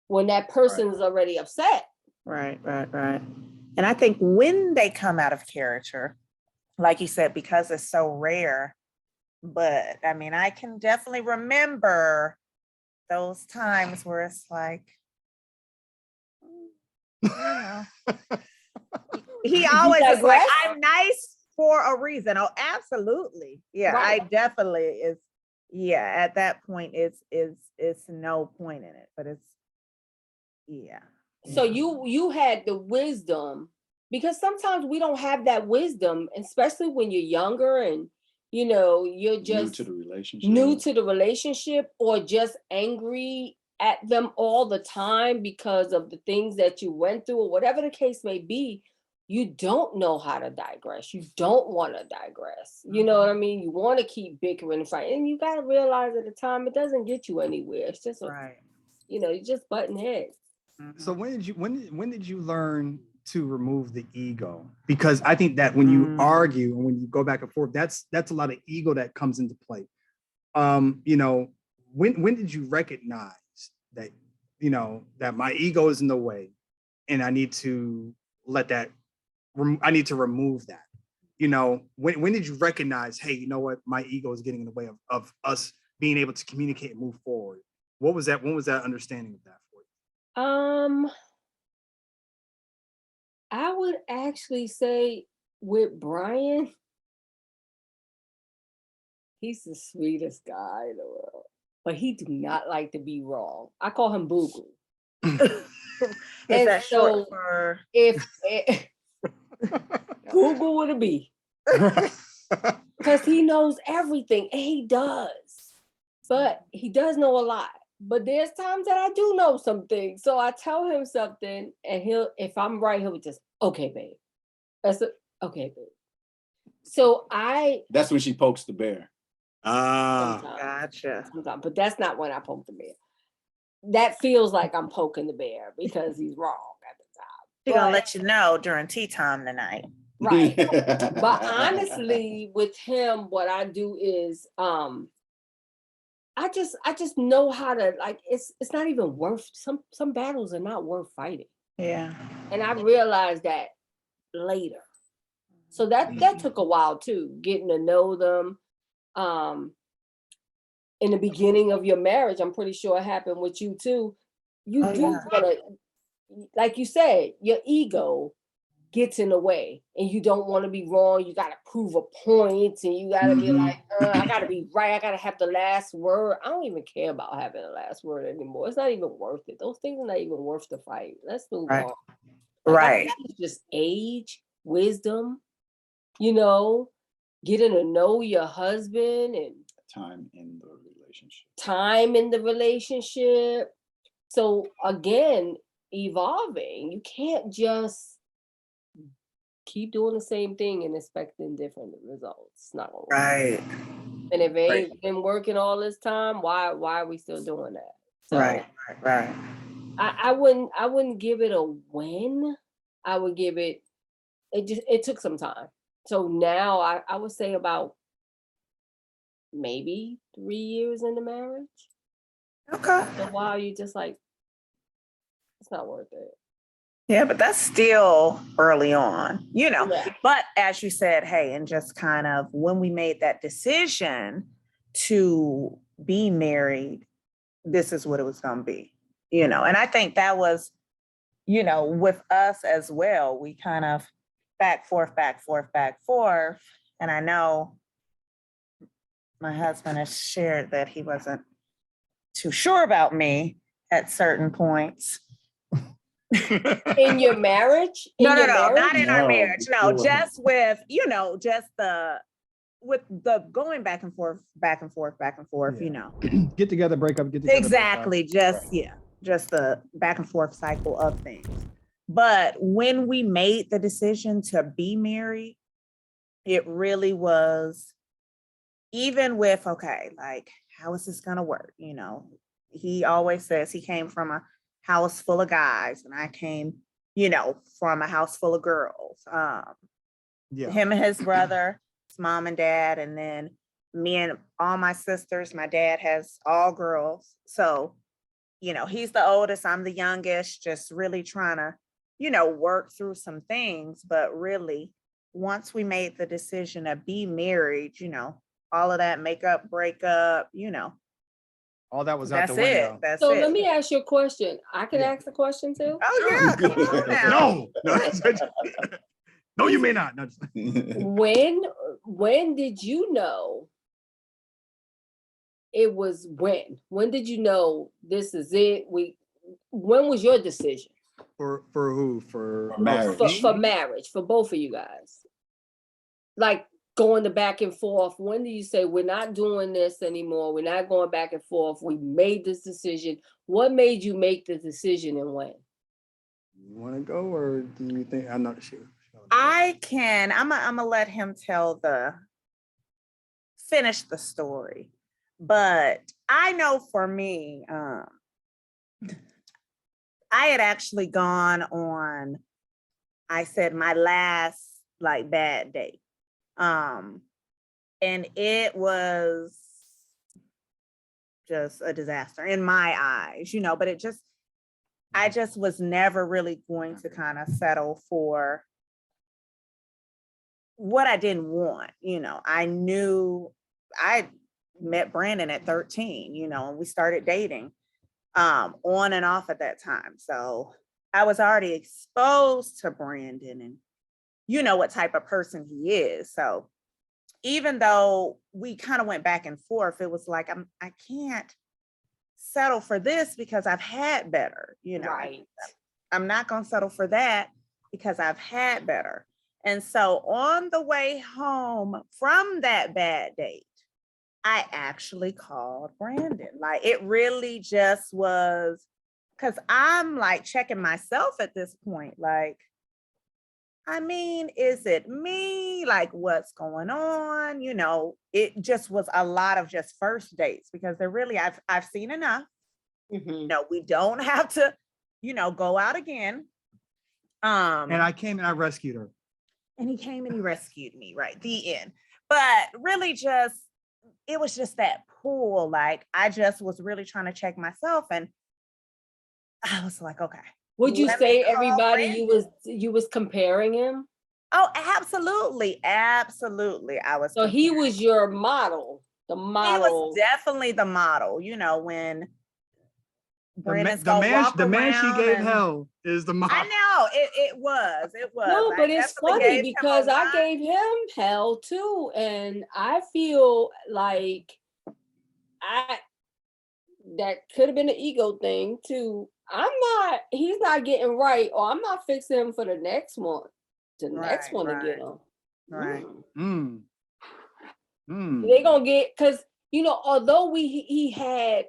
when that person is already upset. Right. And I think when they come out of character, like you said, because it's so rare, but I mean, I can definitely remember those times where it's like, he always is like, I'm nice for a reason. Oh, absolutely. Yeah, right. I definitely is. Yeah, at that point, it's no point in it, but it's, yeah. So you had the wisdom, because sometimes we don't have that wisdom, especially when you're younger and you're just new to the relationship or just angry at them all the time because of the things that you went through or whatever the case may be. You don't know how to digress. You don't want to digress. You know what I mean? You want to keep bickering and fighting. And you got to realize at the time, it doesn't get you anywhere. It's just, you're just butting heads. So when did you learn to remove the ego? Because I think that when you argue and when you go back and forth, that's a lot of ego that comes into play. When did you recognize that, that my ego is in the way and I need to let that, I need to remove that? When did you recognize, hey, you know what, my ego is getting in the way of us being able to communicate and move forward? When was that understanding of that for you? I would actually say with Brian, he's the sweetest guy in the world, but he do not like to be wrong. I call him Boo Goo. Is that short for? If Boo Goo would it be? Because he knows everything, and he does. But he does know a lot. But there's times that I do know some things. So I tell him something, and if I'm right, he'll be just, okay, babe. Okay, babe. So that's when she pokes the bear. Gotcha. Sometimes, but that's not when I poke the bear. That feels like I'm poking the bear because he's wrong at the time. She's gonna let you know during tea time tonight. Right. But honestly, with him, what I do is I just know how to, like, it's not even worth, some battles are not worth fighting. Yeah. And I realized that later. So that took a while too, getting to know them. In the beginning of your marriage, I'm pretty sure it happened with you too. You wanna, like you said, your ego gets in the way and you don't want to be wrong. You got to prove a point and you got to be like, I got to be right. I got to have the last word. I don't even care about having the last word anymore. It's not even worth it. Those things are not even worth the fight. Let's move on. Like, it's just age, wisdom, getting to know your husband and time in the relationship. So again, evolving. You can't just keep doing the same thing and expecting different results. It's not gonna work. Right. And if it ain't been working all this time, why are we still doing that? So right. I wouldn't give it a win. I would give it took some time. So now I would say about maybe 3 years in the marriage. Okay. So while you just like, it's not worth it. Yeah, but that's still early on, But as you said, hey, and just kind of when we made that decision to be married, this is what it was going to be, And I think that was, with us as well, we kind of back, forth. And I know my husband has shared that he wasn't too sure about me at certain points. In your marriage? No, In no, your no, marriage? not in our No, marriage. No, before. just with, just with the going back and forth, Yeah. Get together, break up, get together. Exactly. Just, just the back and forth cycle of things. But when we made the decision to be married, it really was, even with, okay, like, how is this going to work? He always says he came from a house full of guys and I came, from a house full of girls. Him and his brother, his mom and dad, and then me and all my sisters. My dad has all girls. So, he's the oldest, I'm the youngest, just really trying to, work through some things. But really, once we made the decision to be married, all of that makeup, breakup, All that was out that's the window. it. That's So it. let me ask you a question. I can Yeah. ask a question too? Oh yeah, come on now. No, no, you may not. No, When did you know it was when? When did you know this is it? When was your decision? for who? For Marriage. For marriage, for both of you guys. Like going the back and forth. When do you say we're not doing this anymore? We're not going back and forth. We made this decision. What made you make the decision and when? You want to go, or do you think I'm not sure? I'm gonna let him finish the story. But I know for me, I had actually gone on, I said, my last like bad date. And it was just a disaster in my eyes, but I just was never really going to kind of settle for what I didn't want. I knew I met Brandon at 13, and we started dating on and off at that time. So I was already exposed to Brandon and what type of person he is. So even though we kind of went back and forth, it was like, I can't settle for this because I've had better, Right. I'm not going to settle for that because I've had better. And so on the way home from that bad date, I actually called Brandon. Like, it really just was, because I'm like checking myself at this point. Like, I mean, is it me? Like, what's going on? It just was a lot of just first dates because they're really, I've seen enough. Mhm. We don't have to, go out again. And I came and I rescued her. And he came and he rescued me, right? The end. But really it was just that pull. Like, I just was really trying to check myself. And I was like, okay. Would you let say me call everybody Brandon. you was comparing him? Oh, absolutely. Absolutely. I was. So he comparing. was your model, the He model. was definitely the model, when Brandon's The man she gave and, hell is the model. I know it was. No, I but it's definitely funny gave him a because I run. gave him hell too. And I feel like that could have been an ego thing too. He's not getting right, or I'm not fixing him for the next one. The next one to get him. Right. They gonna get, because although he had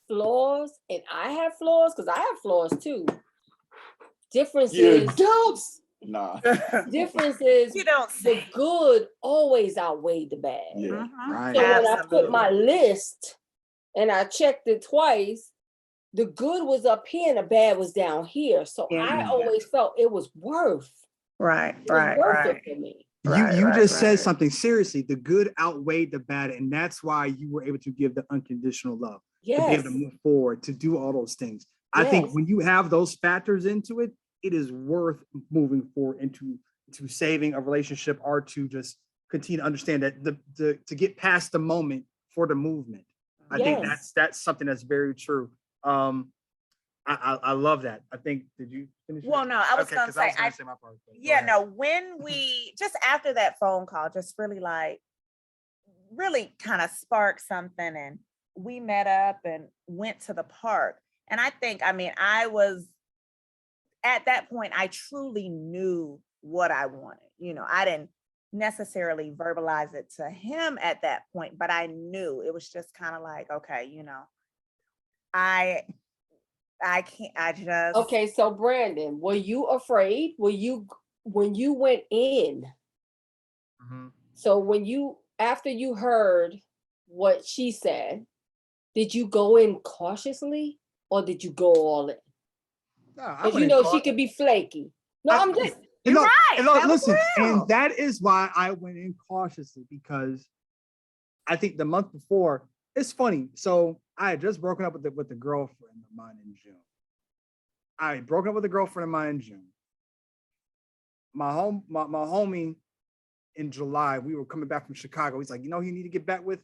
flaws and I have flaws, because I have flaws too. Difference is You don't the say. good always outweighed the bad. Yeah. Right. So when I put my list and I checked it twice, the good was up here and the bad was down here. So I always felt it was worth it for me. You just said something. Seriously, the good outweighed the bad, and that's why you were able to give the unconditional love, to be able to move forward, to do all those things. I think when you have those factors into it, it is worth moving forward into saving a relationship, or to just continue to understand that to get past the moment for the movement. I think that's something that's very true. I love that. I think, did you finish? Well, no, I was going to say, my part. when we, just after that phone call, just really like, really kind of sparked something, and we met up and went to the park. And I think, I mean, I was at that point, I truly knew what I wanted. You know, I didn't necessarily verbalize it to him at that point, but I knew. It was just kind of like, okay, you know, I can't, I just, Okay, so Brandon, were you afraid? Were you when you went in? Mhm. So when you after you heard what she said, did you go in cautiously or did you go all in? No, I Because went you in know cau- she could be flaky. No, I- I'm just you know, right, and look, that was listen, real. and that is why I went in cautiously, because I think the month before, it's funny. So I had just broken up with the girlfriend of mine in June. I had broken up with a girlfriend of mine in June. My homie in July, we were coming back from Chicago. He's like, you know, you need to get back with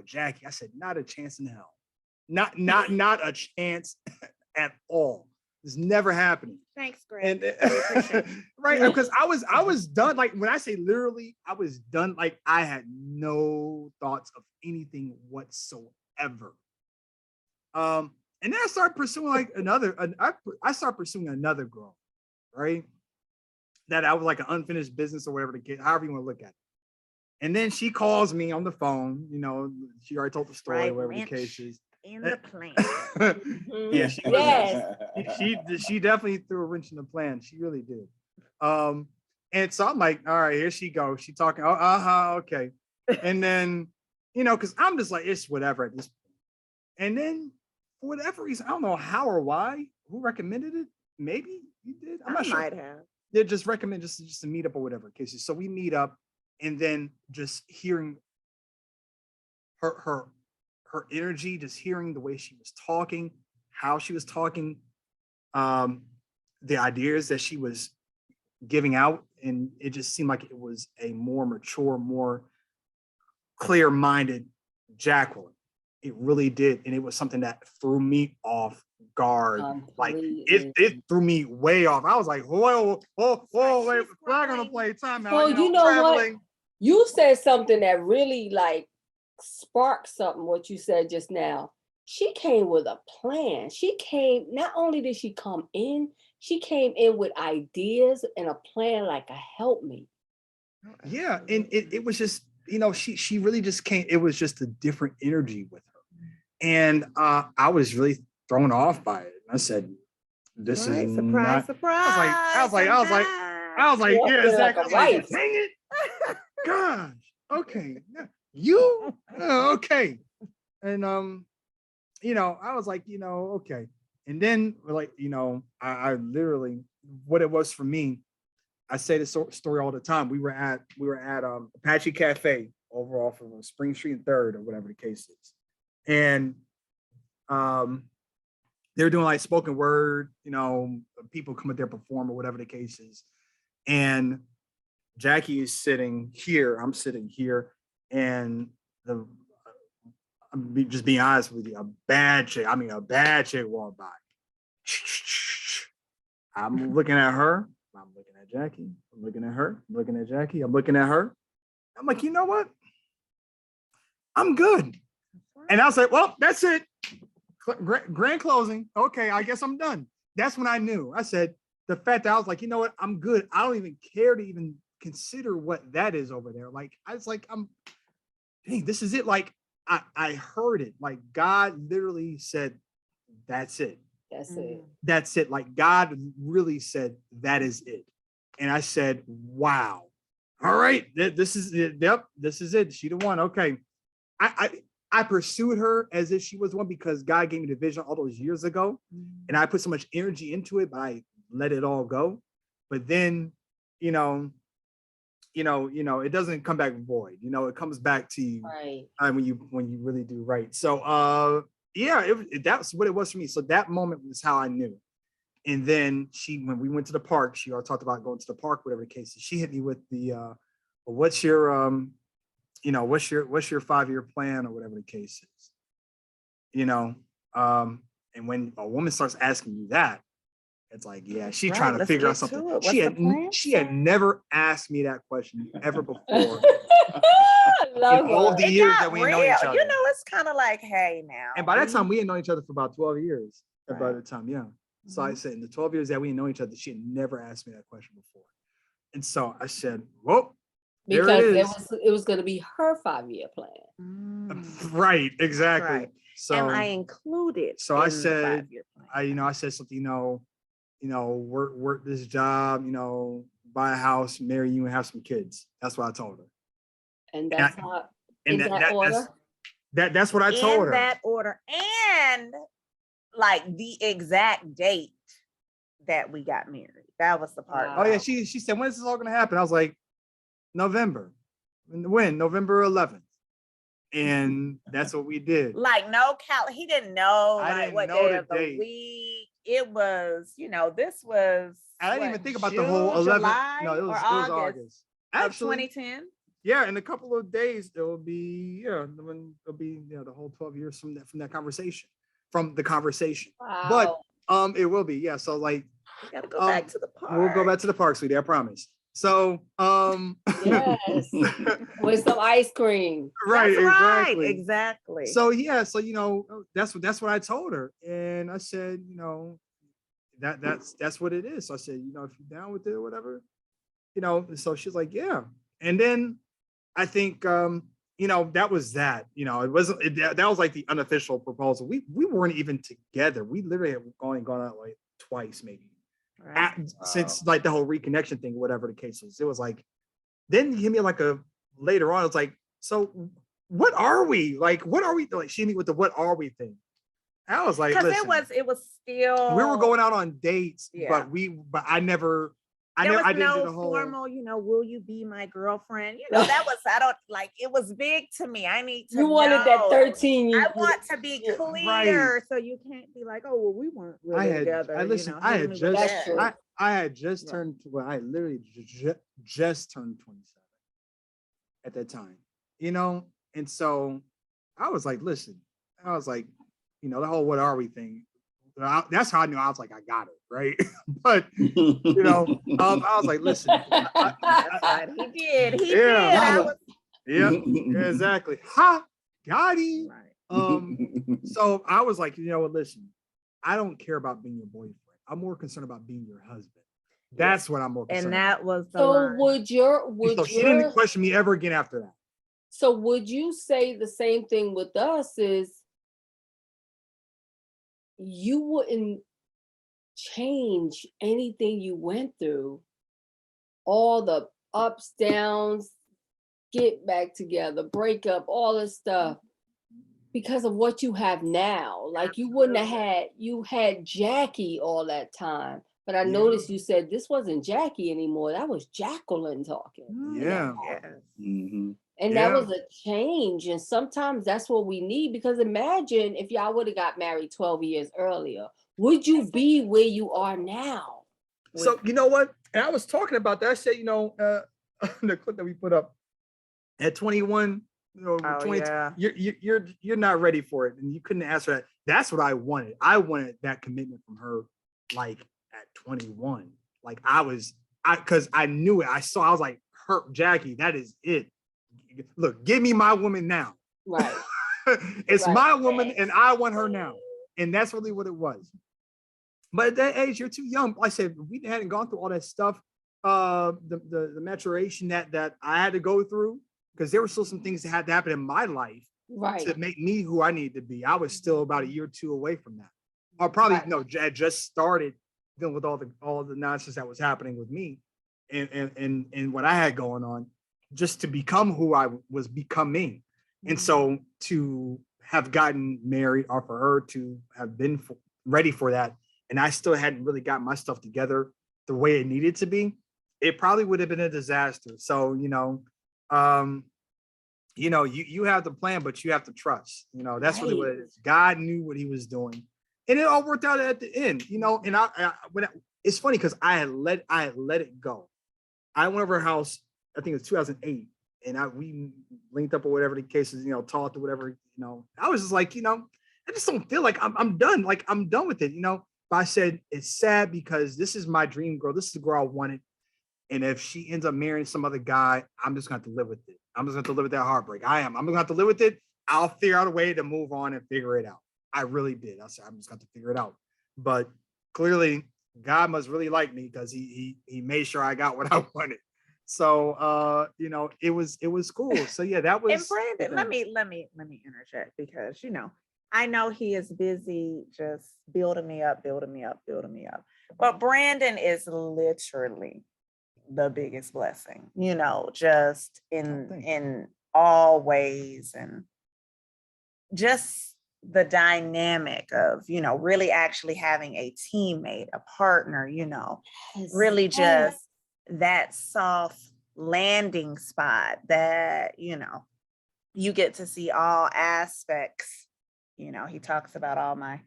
Jackie. I said, not a chance in hell. Not a chance at all. It's never happening. Thanks, Greg. And We appreciate it. right, because I was done. Like when I say literally, I was done. Like I had no thoughts of anything whatsoever. And then I started pursuing like I started pursuing another girl, right? That I was like an unfinished business or whatever the case, however you want to look at it. And then she calls me on the phone. You know, she already told the story, Right, whatever the wrench case is. in the plan. Yeah, she was. yes. She definitely threw a wrench in the plan. She really did. And so I'm like, all right, here she goes. She talking. Oh, okay. And then, you know, because I'm just like, it's whatever at this point. And then for whatever reason, I don't know how or why, who recommended it. Maybe you did. I'm not sure. Might have. They just recommend just to meet up or whatever cases. So we meet up, and then just hearing her energy, just hearing the way she was talking, how she was talking, the ideas that she was giving out, and it just seemed like it was a more mature, more clear-minded Jacqueline. It really did, and it was something that threw me off guard. Like it threw me way off. I was like, whoa, wait, we're not gonna play timeout. So you know traveling. what? You said something that really like sparked something, what you said just now. She came with a plan. She came, not only did she come in, she came in with ideas and a plan like a helpmate. Yeah, and it was just, you know, she really just came. It was just a different energy with her, and I was really thrown off by it. I said, "This Right, is surprise, not." surprise. I was like, Walking yeah, like exactly. a I was like, wife. dang it, gosh, okay, you, okay, and you know, I was like, you know, okay, and then like, you know, I literally, what it was for me. I say this story all the time. We were at Apache Cafe over off of Spring Street and Third or whatever the case is, and they were doing like spoken word, you know, people come up there perform or whatever the case is, and Jackie is sitting here, I'm sitting here, and just being honest with you, a bad chick walked by. I'm looking at her. I'm looking at Jackie. I'm looking at her. I'm looking at Jackie. I'm looking at her. I'm like, you know what? I'm good. And I was like, well, that's it. Grand closing. Okay, I guess I'm done. That's when I knew. I said, the fact that I was like, you know what? I'm good. I don't even care to even consider what that is over there. Like, I was like, hey, this is it. Like, I heard it. Like, God literally said, that's it. That's it. That's it. Like God really said, that is it. And I said, wow. All right. This is it. Yep. This is it. She the one. Okay. I pursued her as if she was one because God gave me the vision all those years ago. And I put so much energy into it, but I let it all go. But then, it doesn't come back void. You know, it comes back to you Right. when you really do right. So yeah, that's what it was for me. So that moment was how I knew. And then when we went to the park, she already talked about going to the park, whatever the case is. She hit me with the, well, what's your 5-year plan or whatever the case is, and when a woman starts asking you that, it's like, yeah, she's trying to figure out something. She had never asked me that question ever before. Love all of her. the It years got that we know real. each other. You know, it's kind of like, hey, now. And by that time, we had known each other for about 12 years. By Right. the time, yeah. So I said, in the 12 years that we know each other, she had never asked me that question before. And so I said, well, there Because it is. it was going to be her 5-year plan. Right, exactly. Right. So Am I included? so I in the said, 5-year plan? I said something, work this job, buy a house, marry you, and have some kids. That's what I told her. And that's how, And in that order. That's what I told In her. that order, and like the exact date that we got married. That was the part. Wow. Oh yeah, that she said, when is this all gonna happen? I was like, November. When? November 11th. And that's what we did. like no he didn't know I like didn't what know day the of the date. week. It was, this was I didn't what, even think about the June, whole 11th. July, No, it was or August. of Actually, 2010. yeah, in a couple of days it will be, when it'll be, the whole 12 years from the conversation. Wow. But it will be, yeah. So like We gotta go back to the park. we'll go back to the park, sweetie, I promise. So Yes. With some ice cream. right, That's right, exactly. exactly. So yeah, so that's what I told her. And I said, that's what it is. So I said, if you're down with it or whatever, so she's like, yeah. And then I think that was that. It wasn't that was like the unofficial proposal. We weren't even together. We literally had gone out like twice, maybe. Right. Since like the whole reconnection thing, whatever the case was. It was like, then you hit me like later on, it's like, so what are we? Like, what are we? Like, she hit me with the what are we thing. I was like, Because listen, it was still, we were going out on dates, Yeah. but I never, there was I didn't no do the whole formal, will you be my girlfriend? That was, I don't like, it was big to me. I need to You wanted that know. 13 year. I want to be Yeah, clear, so you can't be like, oh, well, we weren't really together. I had just, That's true. I had just Right. turned, I literally just turned 27 at that time, and so I was like, listen, I was like, the whole what are we thing. That's how I knew. I was like, I got it, right? But I was like, listen, That's right. He did. He Yeah. did. I was yeah, exactly. Ha, got him. right. So I was like, listen, I don't care about being your boyfriend. I'm more concerned about being your husband. That's what I'm more concerned And about. that was the So line. So she didn't question me ever again after that. So would you say the same thing with us is you wouldn't change anything you went through, all the ups, downs, get back together, break up, all this stuff because of what you have now. Like you wouldn't have you had Jackie all that time. But I noticed you said this wasn't Jackie anymore. That was Jacqueline talking. Yeah. Yes. And Yeah. that was a change. And sometimes that's what we need, because imagine if y'all would have got married 12 years earlier, would you be where you are now? So you know what? And I was talking about that. I said, the clip that we put up at 21, 20, yeah. you're not ready for it, and you couldn't ask for that. That's what I wanted. I wanted that commitment from her, like at 21. Like because I knew it. I was like, her, Jackie, that is it. Look, give me my woman now. Right. It's Right. my woman, and I want her now. And that's really what it was. But at that age, you're too young. Like I said, we hadn't gone through all that stuff, the maturation that I had to go through, because there were still some things that had to happen in my life Right. to make me who I needed to be. I was still about a year or two away from that. Or probably I just started dealing with all the nonsense that was happening with me and what I had going on, just to become who I was becoming. And so to have gotten married, or for her to have been ready for that, and I still hadn't really got my stuff together the way it needed to be, it probably would have been a disaster. So, you have the plan, but you have to trust. That's really what it is. God knew what he was doing. And it all worked out at the end, and it's funny because I had let it go. I went over her house, I think it was 2008, and we linked up or whatever the case is, talked or whatever, I was just like, I just don't feel like I'm done. Like I'm done with it, But I said, it's sad because this is my dream girl. This is the girl I wanted. And if she ends up marrying some other guy, I'm just going to have to live with it. I'm just going to have to live with that heartbreak. I'm going to have to live with it. I'll figure out a way to move on and figure it out. I really did. I said, I'm just going to figure it out. But clearly, God must really like me because he made sure I got what I wanted. So you know, it was cool. So yeah, that was. And Brandon, let me interject because I know he is busy just building me up. But Brandon is literally the biggest blessing, just in all ways, and just the dynamic of, really actually having a teammate, a partner, really just that soft landing spot that, you get to see all aspects. He talks about all my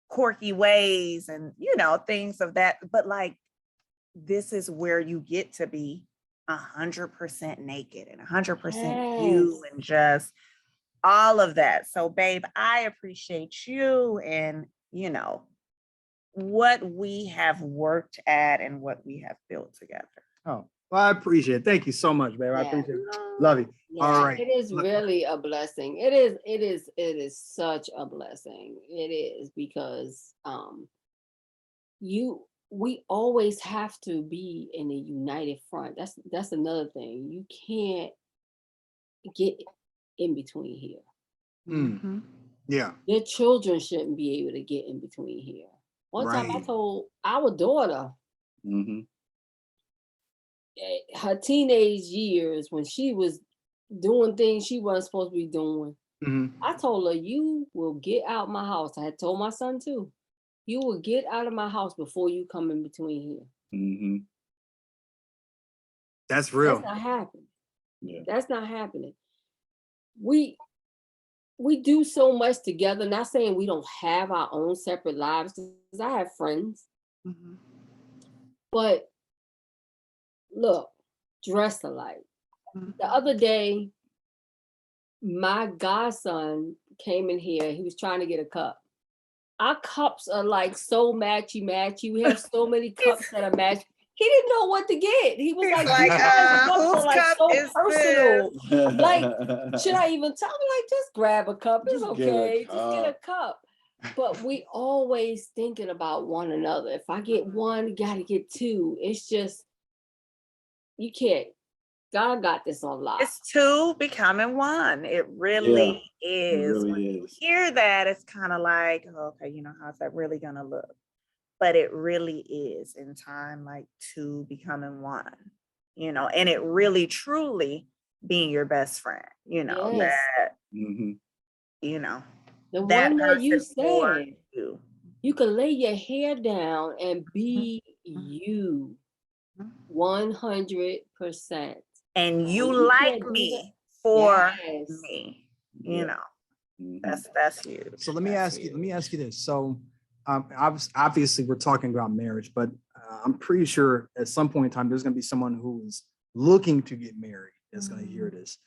quirky ways and, things of that. But like, this is where you get to be 100% naked and 100% you and just all of that. So babe, I appreciate you and, what we have worked at and what we have built together. Oh, well, I appreciate it. Thank you so much, babe. I appreciate it. Love you. All right. It is really a blessing. It is such a blessing. It is because we always have to be in a united front. That's another thing. You can't get in between here. Mm. Yeah. Your children shouldn't be able to get in between here. One time I told our daughter, her teenage years when she was doing things she wasn't supposed to be doing, I told her, you will get out my house. I had told my son too. You will get out of my house before you come in between here. That's real. That's not happening. Yeah. That's not happening. We do so much together. Not saying we don't have our own separate lives, because I have friends. But look, dress alike. The other day, my godson came in here. He was trying to get a cup. Our cups are like so matchy. We have so many cups that are matched. He didn't know what to get. He was like, whose cup so is personal. this? Like, should I even tell him? Like, just grab a cup. It's Just get a okay. Just get a cup. cup. But we always thinking about one another. If I get one, you gotta get two. It's just, you can't. God got this on lock. It's two becoming one. It really is. It When really you is. hear that, it's kind of like, okay, how's that really gonna look? But it really is in time, like two becoming one, and it really truly being your best friend, Yes. that, The that one that you person for said, you. you can lay your hair down and be you 100%. And you You like can't do me for Yes. me, Yeah. that's huge. So let me ask you this. So obviously we're talking about marriage, but I'm pretty sure at some point in time there's going to be someone who is looking to get married that's going to hear this.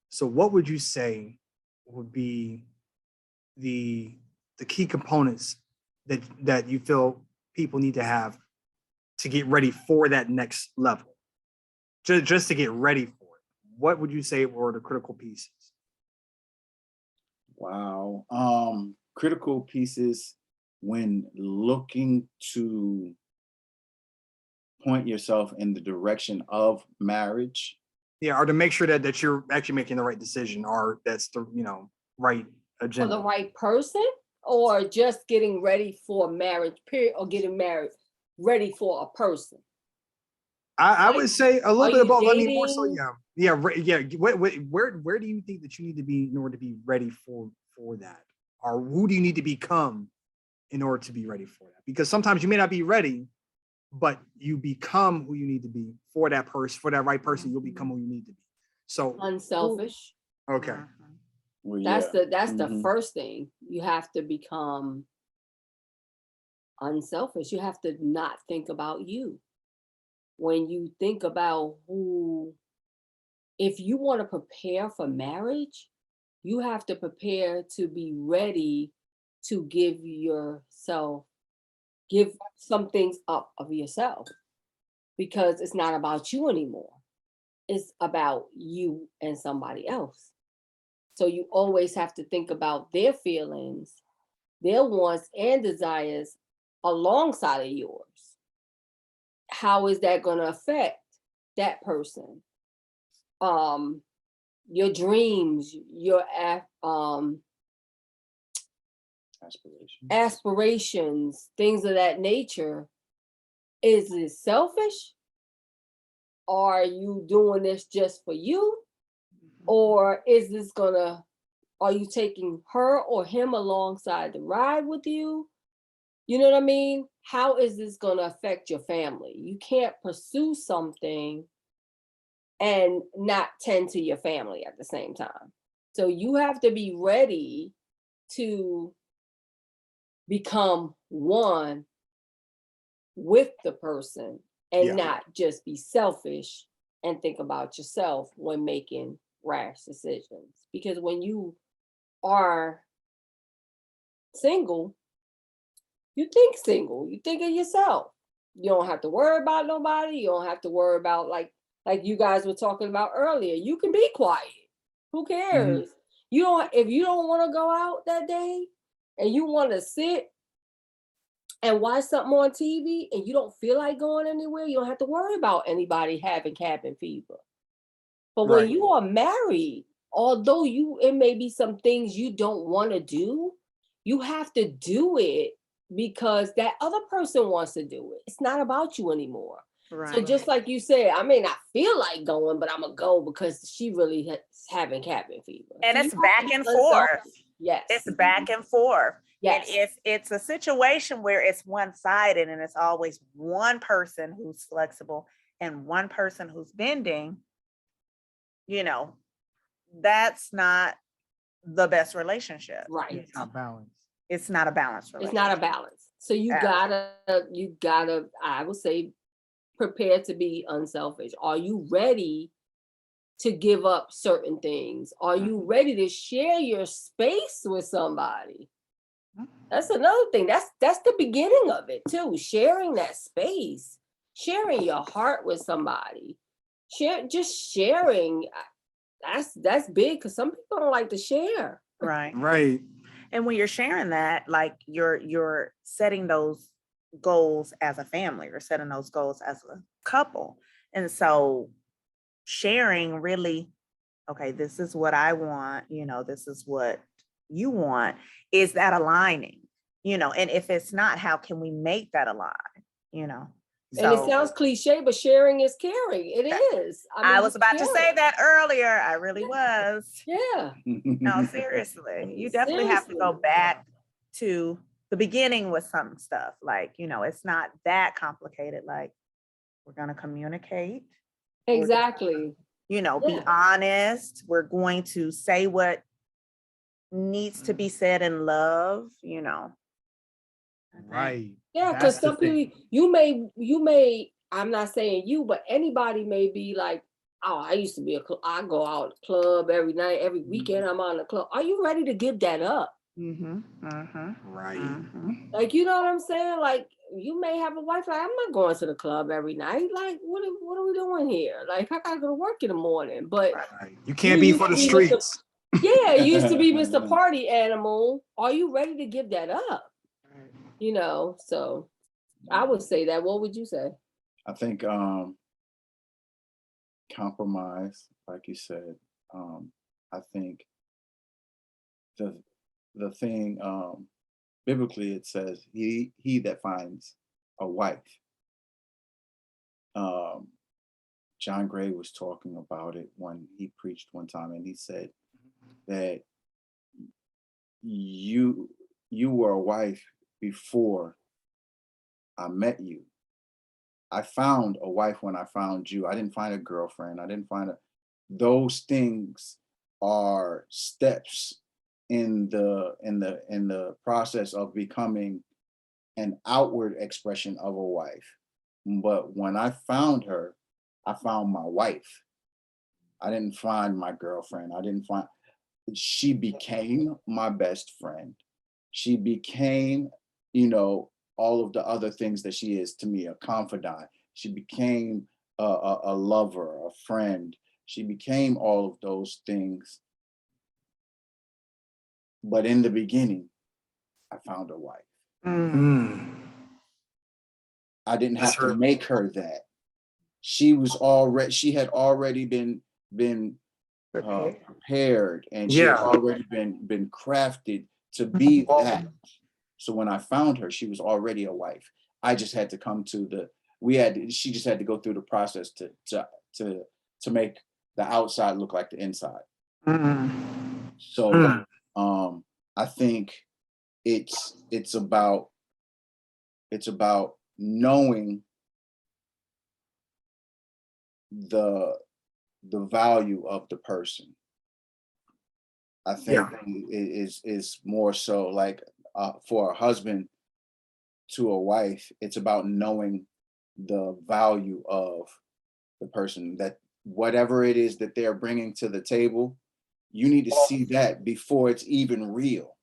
So what would you say would be the key components that you feel people need to have to get ready for that next level? Just to get ready for it. What would you say were the critical pieces? Wow. Critical pieces when looking to point yourself in the direction of marriage. Yeah, or to make sure that you're actually making the right decision, or that's the right For agenda. the right person, or just getting ready for marriage, period, or getting married ready for a person? I would say a little bit of both. I mean, more so, dating? yeah. Where do you think that you need to be in order to be ready for that, or who do you need to become in order to be ready for that? Because sometimes you may not be ready, but you become who you need to be for that person, for that right person. You'll become who you need to be. So Unselfish. okay, Well, That's yeah. the first thing. You have to become unselfish. You have to not think about you. When you think about if you want to prepare for marriage, you have to prepare to be ready to give some things up of yourself. because it's not about you anymore. It's about you and somebody else. So you always have to think about their feelings, their wants and desires alongside of yours. How is that going to affect that person? Your dreams, your aspirations, things of that nature. Is it selfish? Are you doing this just for you? Or is this are you taking her or him alongside the ride with you? You know what I mean? How is this gonna affect your family? You can't pursue something and not tend to your family at the same time. So you have to be ready to become one with the person and Yeah. not just be selfish and think about yourself when making rash decisions. Because when you are single, you think of yourself. You don't have to worry about nobody. You don't have to worry about like you guys were talking about earlier. You can be quiet. Who cares? You don't, if you don't want to go out that day and you want to sit and watch something on TV and you don't feel like going anywhere, you don't have to worry about anybody having cabin fever. But when Right. you are married, although it may be some things you don't want to do, you have to do it because that other person wants to do it. It's not about you anymore. Right. So just like you said, I may not feel like going, but I'm gonna go because she really is having cabin fever. And So it's you have back to and be unselfish. forth. Yes. It's back and forth. Yes. And if it's a situation where it's one-sided and it's always one person who's flexible and one person who's bending, that's not the best relationship. Right. It's not balanced. It's not a balanced It's relationship. not a balance. So you gotta, I would say, prepare to be unselfish. Are you ready to give up certain things? Are you ready to share your space with somebody? That's another thing. That's the beginning of it too. Sharing that space, sharing your heart with somebody, sharing. That's big because some people don't like to share. Right. Right. And when you're sharing that, like you're setting those goals as a family or setting those goals as a couple. And so sharing really, okay, this is what I want, this is what you want, is that aligning, and if it's not, how can we make that align, And it sounds cliche, but sharing is caring. It is. I was about to say sharing. that earlier. I really was. Yeah. No, seriously. You definitely have to go back to the beginning with some stuff. Like, it's not that complicated. Like, we're going to communicate. Exactly. Be honest. We're going to say what needs to be said in love, Right. Yeah, because some people, you may, I'm not saying you, but anybody may be like, oh, I used to be I go out club every night, every weekend I'm on the club. Are you ready to give that up? Right. Like, you know what I'm saying? Like, you may have a wife, like, I'm not going to the club every night. Like, what are we doing here? Like, I gotta go to work in the morning, but Right. You can't be for the streets. Yeah, it used to be Mr. Party Animal. Are you ready to give that up? So I would say that. What would you say? I think compromise, like you said. I think the thing biblically it says he that finds a wife. John Gray was talking about it when he preached one time, and he said that you were a wife before I met you. I found a wife when I found you. I didn't find a girlfriend. I didn't find those things are steps in the process of becoming an outward expression of a wife. But when I found her, I found my wife. I didn't find my girlfriend. She became my best friend. She became, all of the other things that she is to me, a confidant. She became a lover, a friend. She became all of those things. But in the beginning, I found a wife. Mm. I didn't That's have to her. make her that. She had already been prepared, and she had Yeah. already been crafted to be that. So when I found her, she was already a wife. I just had to come to she just had to go through the process to make the outside look like the inside. Mm. So I think it's about knowing the value of the person. I think it is more so like for a husband to a wife, it's about knowing the value of the person, that whatever it is that they're bringing to the table, you need to see that before it's even real.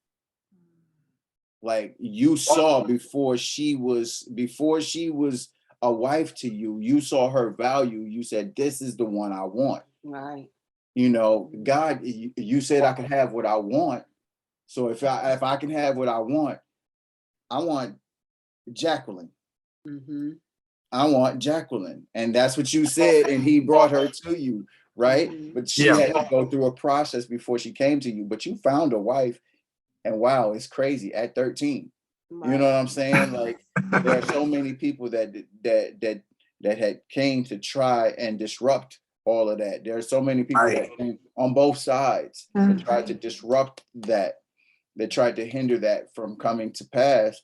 Like you saw before she was a wife to you, you saw her value. You said, this is the one I want. Right. You know, God, you said I can have what I want. So if I can have what I want Jacqueline. Mm-hmm. I want Jacqueline. And that's what you said. And he brought her to you, right? Mm-hmm. But she had to go through a process before she came to you. But you found a wife. And wow, it's crazy at 13. Right. You know what I'm saying? Like there are so many people that had came to try and disrupt all of that. There are so many people that came on both sides that tried to disrupt that, that tried to hinder that from coming to pass.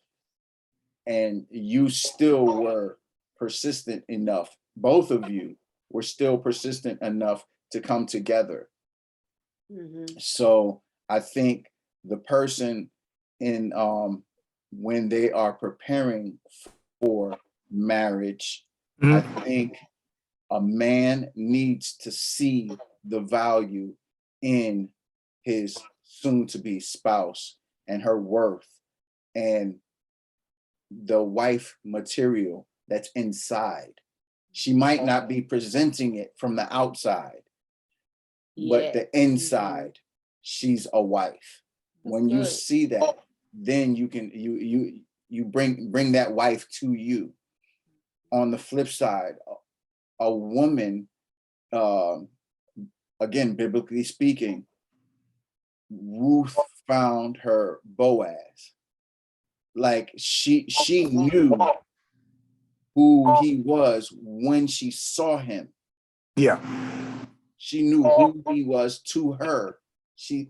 And you still were persistent enough. Both of you were still persistent enough to come together. Mm-hmm. So I think the person in when they are preparing for marriage, I think a man needs to see the value in his soon-to-be spouse and her worth and the wife material that's inside. She might not be presenting it from the outside, but the inside, she's a wife. When you see that, then you can you bring that wife to you. On the flip side, a woman, again, biblically speaking, Ruth found her Boaz. Like she knew who he was when she saw him. Yeah. She knew who he was to her. She,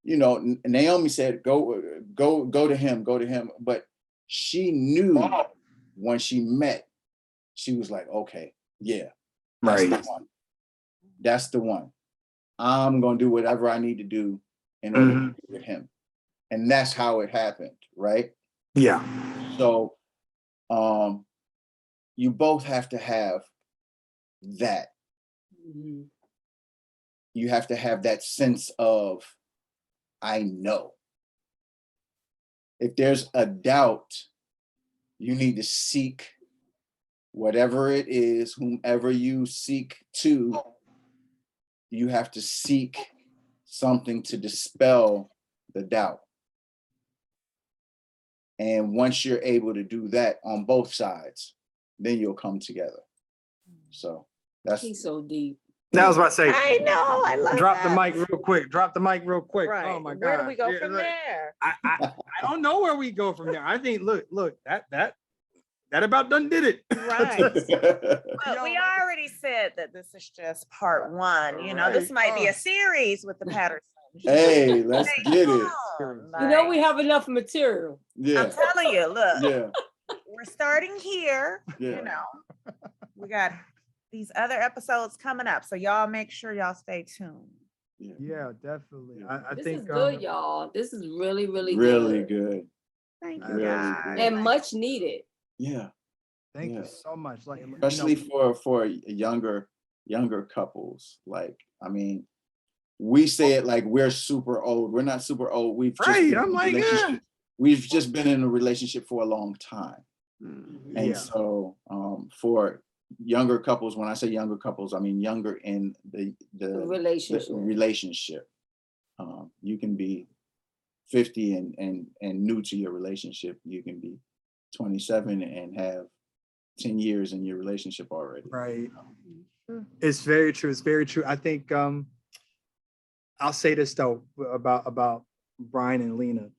you know, Naomi said, go to him. But she knew when she met, she was like, okay, yeah, that's the one. That's the one. I'm going to do whatever I need to do in order to be with him. And that's how it happened, right? Yeah. So you both have to have that. Mm-hmm. You have to have that sense of, I know. If there's a doubt, you need to seek whatever it is, whomever you seek to, you have to seek something to dispel the doubt. And once you're able to do that on both sides, then you'll come together. So that's He's so deep. I was about to say, I know. I love drop that. the mic real quick. Drop the mic real quick. Right. Oh my God. Where do we go Yeah, from look, there? I don't know where we go from there. I think look, that about done did it. Right. But Yo, we already said that this is just part one. You know, this might be a series with the Pattersons. Hey, let's get it. You know, we have enough material. Yeah. I'm telling you, look, Yeah. we're starting here. Yeah. You know, we got these other episodes coming up. So y'all make sure y'all stay tuned. Yeah, definitely. I This think is good, y'all. This is really, really good. Thank you, Really guys. good. And much needed. Yeah. Thank you so much. Like, Especially for younger couples. Like, I mean, we say it like we're super old. We're not super old. We've just been I'm like, we've just been in a relationship for a long time. Mm. And Yeah. so for younger couples, when I say younger couples, I mean younger in the Relationship. relationship. You can be 50 and new to your relationship. You can be 27 and have 10 years in your relationship already. Right. It's very true. It's very true. I think I'll say this though about Brian and Lena.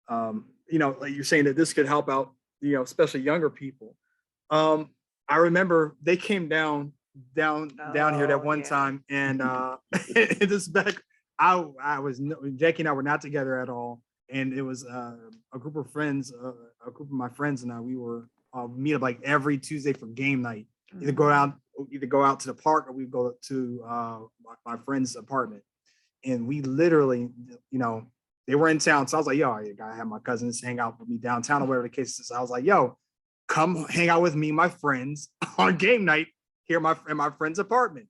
Like you're saying that this could help out, especially younger people. I remember they came down here that one time, and this back, I was Jackie and I were not together at all, and it was a group of friends, a group of my friends and I. We were meet up like every Tuesday for game night. Either go out to the park, or we go to my friend's apartment, and we literally, they were in town. So I was like, yo, I gotta have my cousins hang out with me downtown or whatever the case is. I was like, yo, come hang out with me, my friends, on game night here in my friend's apartment.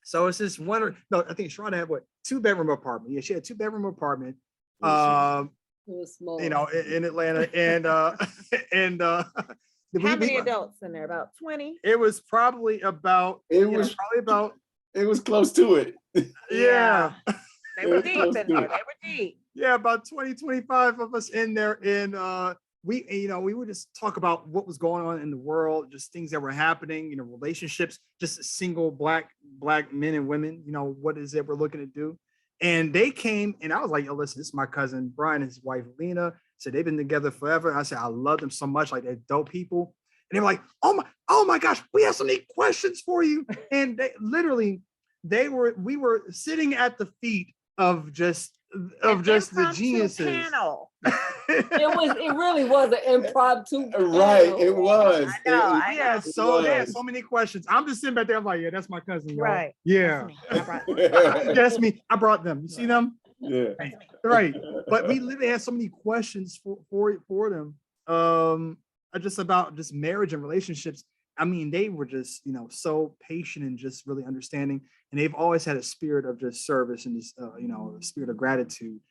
So it's this one, no, I think Sharonda had what, 2-bedroom apartment. Yeah, she had a 2-bedroom apartment. It was small. In Atlanta. And How many adults in there? About 20? It was probably about it was close to it. Yeah. They were deep in there. They were deep. Yeah, about 20, 25 of us in there. And we would just talk about what was going on in the world, just things that were happening, relationships, just single black men and women, what is it we're looking to do. And they came, and I was like, yo, listen, this is my cousin Brian and his wife Lena. So they've been together forever. And I said, I love them so much, like they're dope people. And they were like, oh my gosh, we have so many questions for you. And we were sitting at the feet of just the geniuses. Panel. It really was an impromptu panel. Right, it was. I know. They had so many questions. I'm just sitting back there. I'm like, yeah, that's my cousin. Y'all. Right. Yeah. That's me. I brought them. You see them? Yeah. Right. But we literally had so many questions for them. Just about just marriage and relationships. I mean, they were just, so patient and just really understanding. And they've always had a spirit of just service and just, a spirit of gratitude.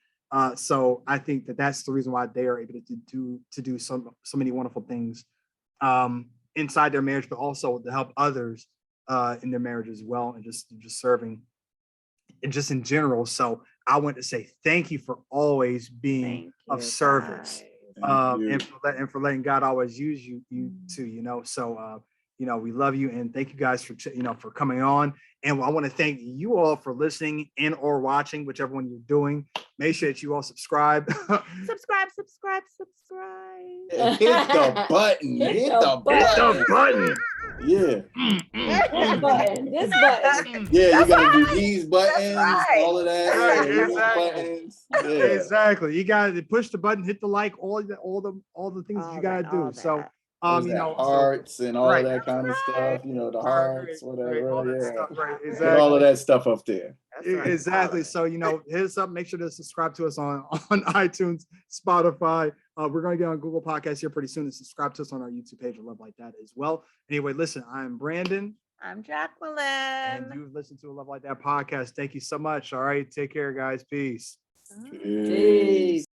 So I think that's the reason why they are able to do so many wonderful things inside their marriage, but also to help others in their marriage as well, and just serving and just in general. So I want to say thank you for always being of service, and for letting God always use you too. So we love you, and thank you guys for coming on. And I want to thank you all for listening and or watching, whichever one you're doing. Make sure that you all subscribe. subscribe. Hit the button. Hit the button. Yeah. This button. Yeah, you gotta do these buttons, all of that. Right, Yeah, exactly. buttons. Yeah. Exactly. You got to push the button, hit the like, all the things that you gotta do. So Hearts and all of that kind of stuff, the hearts, whatever. Put all of that stuff up there. Exactly. So, hit us up. Make sure to subscribe to us on iTunes, Spotify. We're going to get on Google Podcasts here pretty soon, and subscribe to us on our YouTube page or Love Like That as well. Anyway, listen, I'm Brandon. I'm Jacqueline. And you've listened to a Love Like That podcast. Thank you so much. All right. Take care, guys. Peace. Peace.